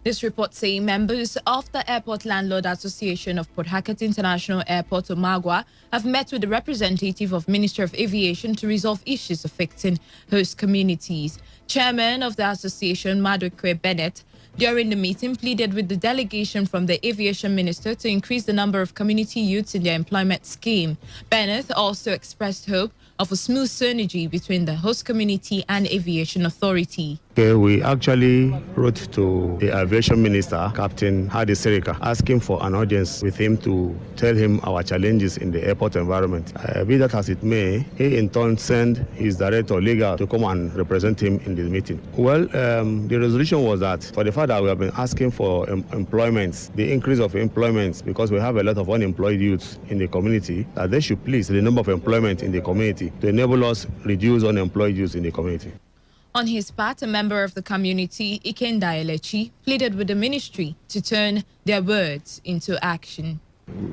This report saying members of the Airport Landlord Association of Port Harcourt International Airport, Omagwa, have met with the representative of Ministry of Aviation to resolve issues affecting host communities. Chairman of the association, Madokwe Bennett, during the meeting pleaded with the delegation from the aviation minister to increase the number of community youths in their employment scheme. Bennett also expressed hope of a smooth synergy between the host community and aviation authority. Okay, we actually wrote to the aviation minister, Captain Hadi Serika, asking for an audience with him to tell him our challenges in the airport environment. Be that as it may, he in turn sent his director legal to come and represent him in the meeting. Well, the resolution was that for the fact that we have been asking for employments, the increase of employments, because we have a lot of unemployed youths in the community, that they should please the number of employment in the community to enable us reduce unemployed youths in the community. On his part, a member of the community, Ikenda Elechi, pleaded with the ministry to turn their words into action.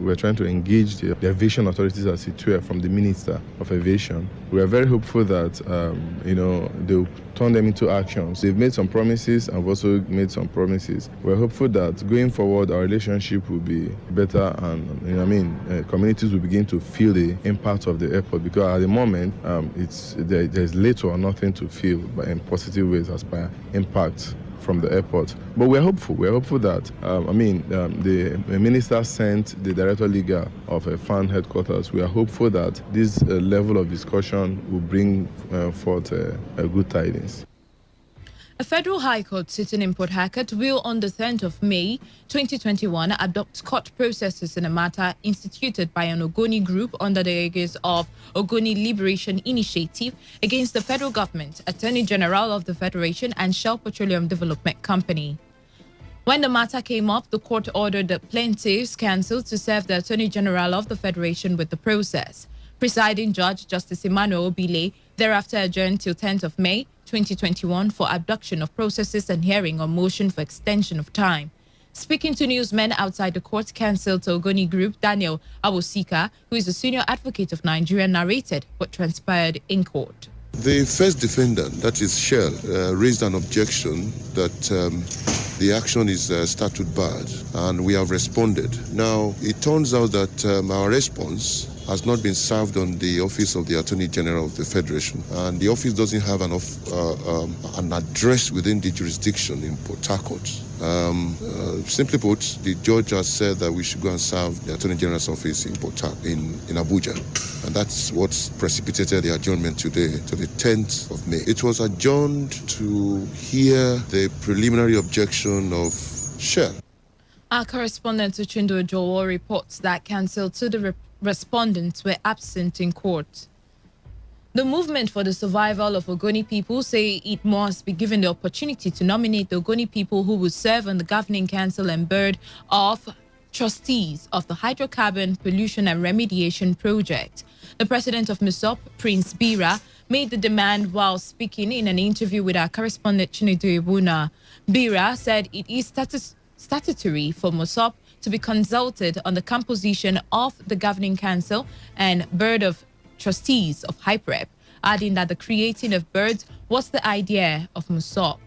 We're trying to engage the aviation authorities as it were from the Minister of Aviation. We are very hopeful that, they'll turn them into actions. They've made some promises and have also made some promises. We're hopeful that going forward, our relationship will be better and, communities will begin to feel the impact of the airport, because at the moment, there's little or nothing to feel in positive ways as per impact from the airport. But we're hopeful. We're hopeful that, the minister sent the director legal of a fund headquarters. We are hopeful that this level of discussion will bring forth a good tidings. A federal high court sitting in Port Harcourt will, on the 10th of May 2021, adopt court processes in a matter instituted by an Ogoni group under the aegis of Ogoni Liberation Initiative against the federal government, Attorney General of the Federation, and Shell Petroleum Development Company. When the matter came up, the court ordered the plaintiffs' counsel to serve the Attorney General of the Federation with the process. Presiding Judge Justice Emmanuel Obile thereafter adjourned till 10th of May 2021 for abduction of processes and hearing on motion for extension of time. Speaking to newsmen outside the court, counsel to Ogoni Group, Daniel Awosika, who is a senior advocate of Nigeria, narrated what transpired in court. The first defendant, that is Shell, raised an objection that the action is statute barred, and we have responded. Now, it turns out that our response has not been served on the office of the Attorney General of the Federation, and the office doesn't have an address within the jurisdiction in Port Harcourt. Simply put, the judge has said that we should go and serve the Attorney General's office in in Abuja, and that's what's precipitated the adjournment today to the 10th of May. It was adjourned to hear the preliminary objection of Shell. Our correspondent Uchindo Jowo reports that counsel to the respondents were absent in court. The movement for the survival of Ogoni people say it must be given the opportunity to nominate the Ogoni people who will serve on the governing council and board of trustees of the Hydrocarbon Pollution and Remediation Project. The president of MISOP, Prince Bira, made the demand while speaking in an interview with our correspondent Chinedu Ibuna. Bira said it is statutory for MISOP to be consulted on the composition of the governing council and board of trustees of HYPREP, adding that the creating of boards was the idea of MISOP.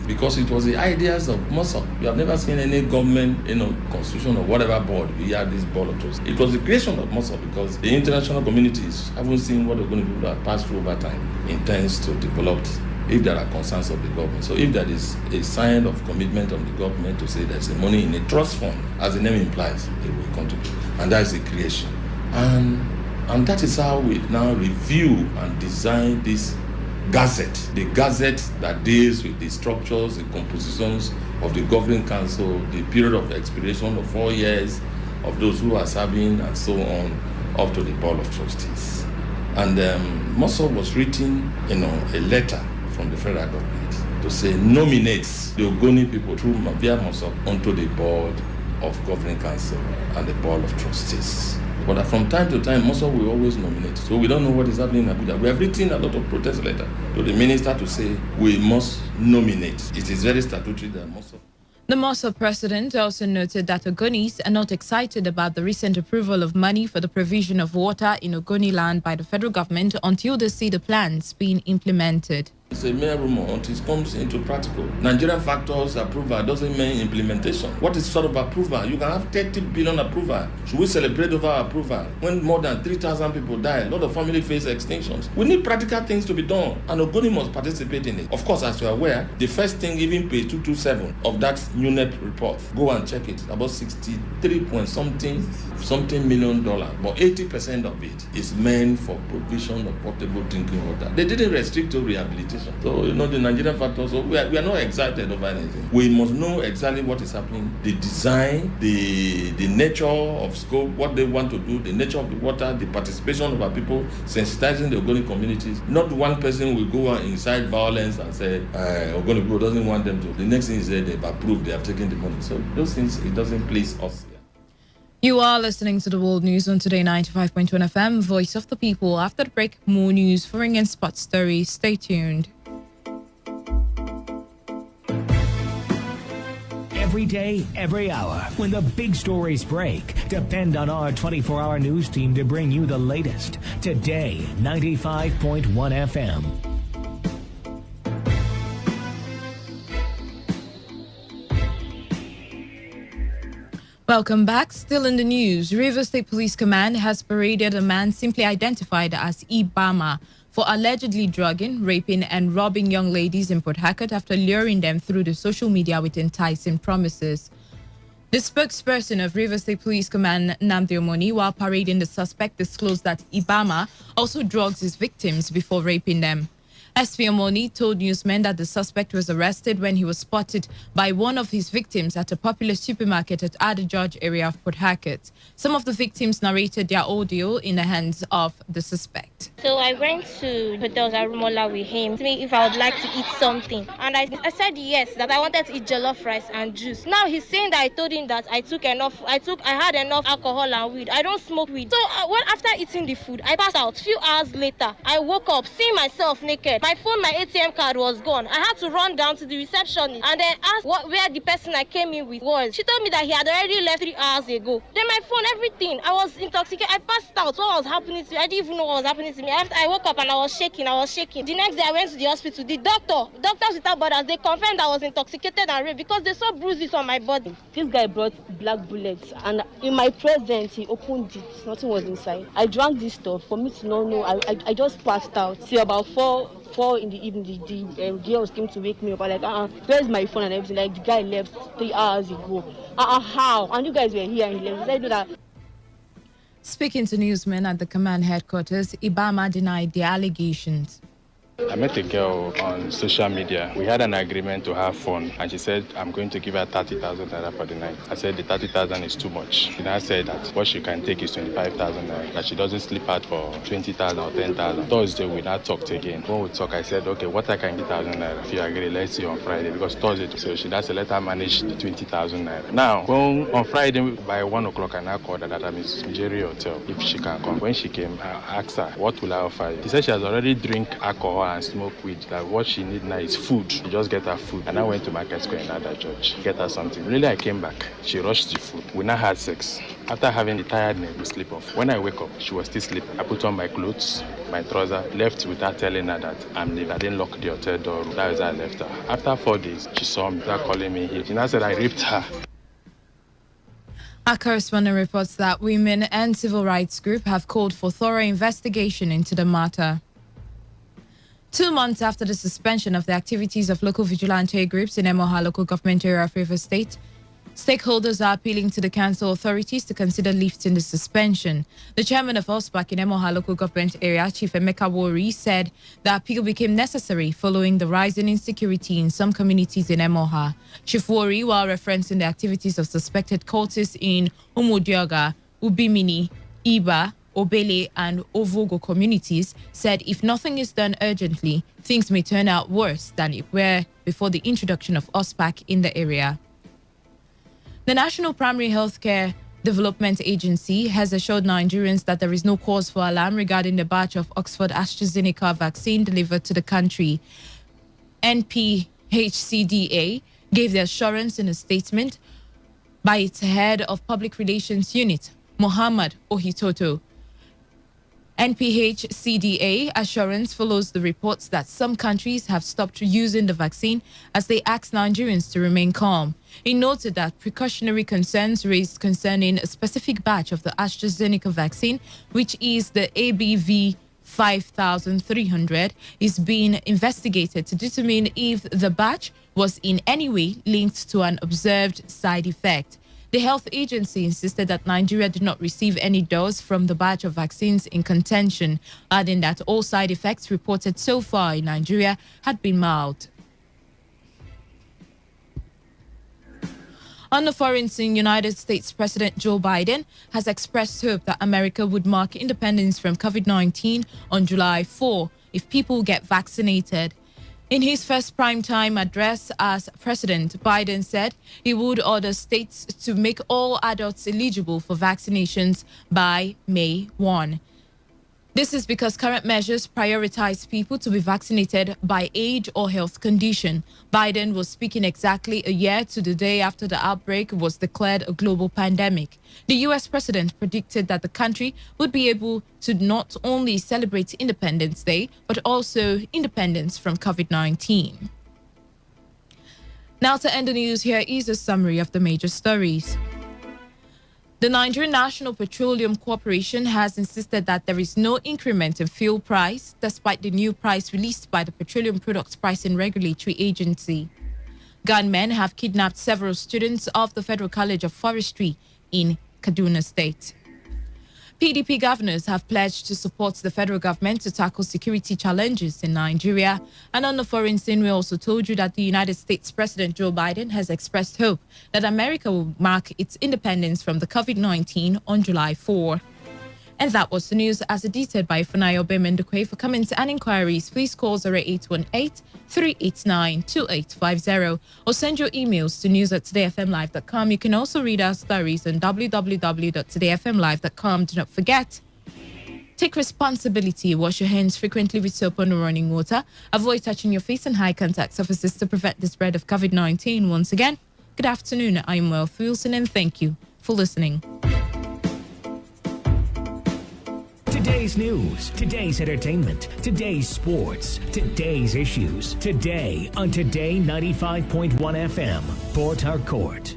Because it was the ideas of MISOP. You have never seen any government, constitution or whatever board. We had this board of trustees. It was the creation of MISOP because the international communities haven't seen what the Ogoni people have passed through over time, intends to develop if there are concerns of the government. So if there is a sign of commitment of the government to say there's a money in a trust fund, as the name implies, it will contribute. And that is the creation. And that is how we now review and design this gazette. The gazette that deals with the structures, the compositions of the governing council, the period of expiration of 4 years of those who are serving and so on, up to the board of trustees. And MISOP was written, a letter from the federal government to say nominates the Ogoni people through via MISOP onto the board of governing council and the board of trustees. But from time to time, MISOP will always nominate. So we don't know what is happening in Abuja. We have written a lot of protest letters to the minister to say we must nominate. It is very statutory that MISOP. The MISOP president also noted that Ogonis are not excited about the recent approval of money for the provision of water in Ogoni land by the federal government until they see the plans being implemented. It's a mere rumor until it comes into practical. Nigerian factors approval doesn't mean implementation. What is sort of approval? You can have 30 billion approval. Should we celebrate over approval? When more than 3,000 people die, a lot of family face extinctions. We need practical things to be done, and Ogoni must participate in it. Of course, as you are aware, the first thing, even page 227 of that UNEP report, go and check it, about 63 point something million dollars, but 80% of it is meant for provision of potable drinking water. They didn't restrict to rehabilitation. So, the Nigerian factors, we are not excited over anything. We must know exactly what is happening, the design, the nature of scope, what they want to do, the nature of the water, the participation of our people, sensitizing the Ogoni communities. Not one person will go and incite violence and say, Ogoni people doesn't want them to. The next thing is that they've approved, they have taken the money. So those things, it doesn't please us. You are listening to the World News on Today 95.1 FM, Voice of the People. After the break, more news, foreign and sports stories. Stay tuned. Every day, every hour, when the big stories break, depend on our 24-hour news team to bring you the latest. Today 95.1 FM. Welcome back. Still in the news, Rivers State Police Command has paraded a man simply identified as Ibama for allegedly drugging, raping, and robbing young ladies in Port Harcourt after luring them through the social media with enticing promises. The spokesperson of Rivers State Police Command, Namdi Omoni, while parading the suspect, disclosed that Ibama also drugs his victims before raping them. SP Omoni told newsmen that the suspect was arrested when he was spotted by one of his victims at a popular supermarket at Ada George area of Port Harcourt. Some of the victims narrated their audio in the hands of the suspect. So I went to Hotel Zarumola with him to me if I would like to eat something. And I said yes, that I wanted to eat jollof rice and juice. Now he's saying that I told him that I had enough alcohol and weed. I don't smoke weed. So after eating the food, I passed out. Few hours later, I woke up seeing myself naked. My phone, my ATM card was gone. I had to run down to the receptionist and then ask where the person I came in with was. She told me that he had already left 3 hours ago. Then my phone, everything. I was intoxicated. I passed out. What was happening to me? I didn't even know what was happening to me. After I woke up and I was shaking. The next day I went to the hospital. The doctors without borders, they confirmed I was intoxicated and raped because they saw bruises on my body. This guy brought black bullets and in my presence he opened it. Nothing was inside. I drank this stuff for me to not know. I just passed out. See, about 4 in the evening, the girls came to wake me up. I'm like, where's my phone and everything? Like, the guy left 3 hours ago. How? And you guys were here and he left. I do that. Speaking to newsmen at the command headquarters, Ibama denied the allegations. I met a girl on social media. We had an agreement to have fun, and she said, I'm going to give her 30,000 naira for the night. I said, the 30,000 is too much. She now said that what she can take is 25,000 naira, that she doesn't sleep out for 20,000 or 10,000. Thursday, we now talked again. When we talk, I said, okay, what I can get 1,000 naira? If you agree, let's see on Friday, because Thursday, so she now said, let her manage the 20,000 naira. Now, on Friday, by 1 o'clock, I now called her that I'm in Jerry Hotel, if she can come. When she came, I asked her, what will I offer you? She said she has already drink alcohol and smoke weed, that what she need now is food. She just get her food. And I went to Market Square in Ada George, get her something. Really, I came back. She rushed the food. We now had sex. After having the tiredness, we sleep off. When I wake up, she was still sleeping. I put on my clothes, my trouser, left without telling her that I'm leaving. I didn't lock the hotel door. That was how I left her. After 4 days, she saw me, without calling me here. She now said I raped her. Our correspondent reports that women and civil rights group have called for thorough investigation into the matter. 2 months after the suspension of the activities of local vigilante groups in Emoha local government area of Rivers State, stakeholders are appealing to the council authorities to consider lifting the suspension. The chairman of OSPAC in Emoha local government area, Chief Emeka Wori, said the appeal became necessary following the rising insecurity in some communities in Emoha. Chief Wori, while referencing the activities of suspected cultists in Umudioga, Ubimini, Iba, Obele and Ovogo communities, said if nothing is done urgently, things may turn out worse than it were before the introduction of OSPAC in the area. The National Primary Healthcare Development Agency has assured Nigerians that there is no cause for alarm regarding the batch of Oxford AstraZeneca vaccine delivered to the country. NPHCDA gave the assurance in a statement by its head of public relations unit, Mohammed Ohitoto. NPHCDA assurance follows the reports that some countries have stopped using the vaccine as they ask Nigerians to remain calm. It noted that precautionary concerns raised concerning a specific batch of the AstraZeneca vaccine, which is the ABV 5300, is being investigated to determine if the batch was in any way linked to an observed side effect. The health agency insisted that Nigeria did not receive any dose from the batch of vaccines in contention, adding that all side effects reported so far in Nigeria had been mild. On the foreign scene, United States President Joe Biden has expressed hope that America would mark independence from COVID-19 on July 4 if people get vaccinated. In his first primetime address as president, Biden said he would order states to make all adults eligible for vaccinations by May 1. This is because current measures prioritize people to be vaccinated by age or health condition. Biden was speaking exactly a year to the day after the outbreak was declared a global pandemic. The U.S. president predicted that the country would be able to not only celebrate Independence Day, but also independence from COVID-19. Now to end the news, here is a summary of the major stories. The Nigerian National Petroleum Corporation has insisted that there is no increment in fuel price, despite the new price released by the Petroleum Products Pricing Regulatory Agency. Gunmen have kidnapped several students of the Federal College of Forestry in Kaduna State. PDP governors have pledged to support the federal government to tackle security challenges in Nigeria. And on the foreign scene, we also told you that the United States President Joe Biden has expressed hope that America will mark its independence from the COVID-19 on July 4. And that was the news as edited by Funayo Bemendukwe. For comments and inquiries, please call 0818-389-2850 or send your emails to news@todayfmlive.com. You can also read our stories on www.todayfmlive.com. Do not forget, take responsibility. Wash your hands frequently with soap and running water. Avoid touching your face and high contact surfaces to prevent the spread of COVID-19. Once again, good afternoon. I'm Wealth Wilson and thank you for listening. Today's news, today's entertainment, today's sports, today's issues. Today on Today 95.1 FM, Port Harcourt.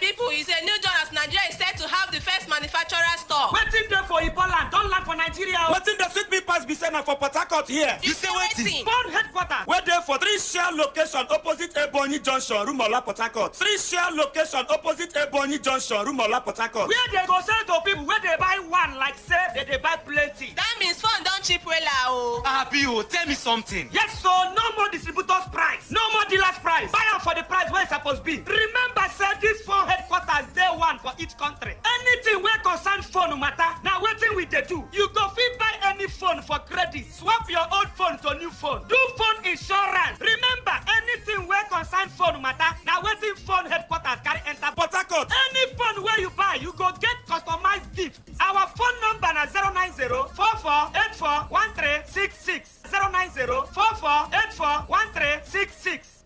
People, it's a new job as Nigeria is set to have the first manufacturer store. Waiting there for Ipoland, don't land for Nigeria. Waiting the sweet people be sent for Port Harcourt here. You say waiting. Phone headquarters. We're there for 3 share location opposite Ebonyi Junction, Rumola, Port Harcourt. 3 share location opposite Ebonyi Junction, Rumola, Port Harcourt. Where they go sell to people where they buy one, like say they buy plenty. That means phone don't cheap well oh. Bio, tell me something. Yes, so no more distributors price, no more dealers price. Buy out for the price where it's supposed to be. Remember, sir, this phone headquarters day one for each country. Anything where concern phone matter. Now waiting with the do. You go fit buy any phone for credit. Swap your old phone to new phone. Do phone insurance. Remember, anything where concern phone matter. Now waiting phone headquarters carry enter Port Harcourt. Any phone where you buy, you go get customized gift. Our phone number na 090-4484-1366. 090-4484-1366.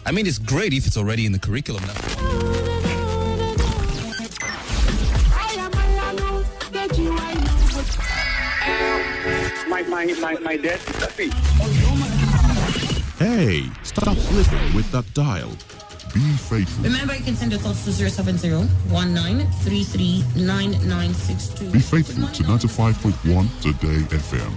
I mean, it's great if it's already in the curriculum now. My dad is happy. Hey, stop flipping with that dial. Be faithful. Remember, you can send your thoughts to 070-1933-9962. Be faithful to 95.1 Today FM.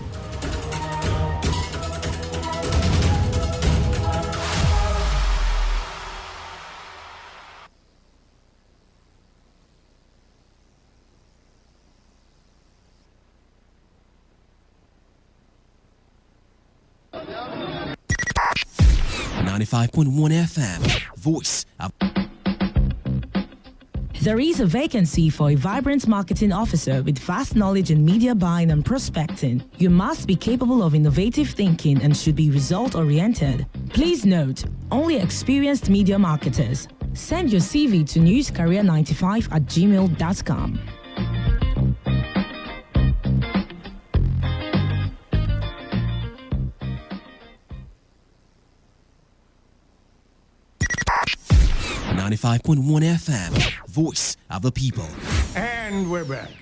FM, voice of... There is a vacancy for a vibrant marketing officer with vast knowledge in media buying and prospecting. You must be capable of innovative thinking and should be result-oriented. Please note, only experienced media marketers. Send your CV to newscareer95@gmail.com. .1 FM, voice of the people. And we're back.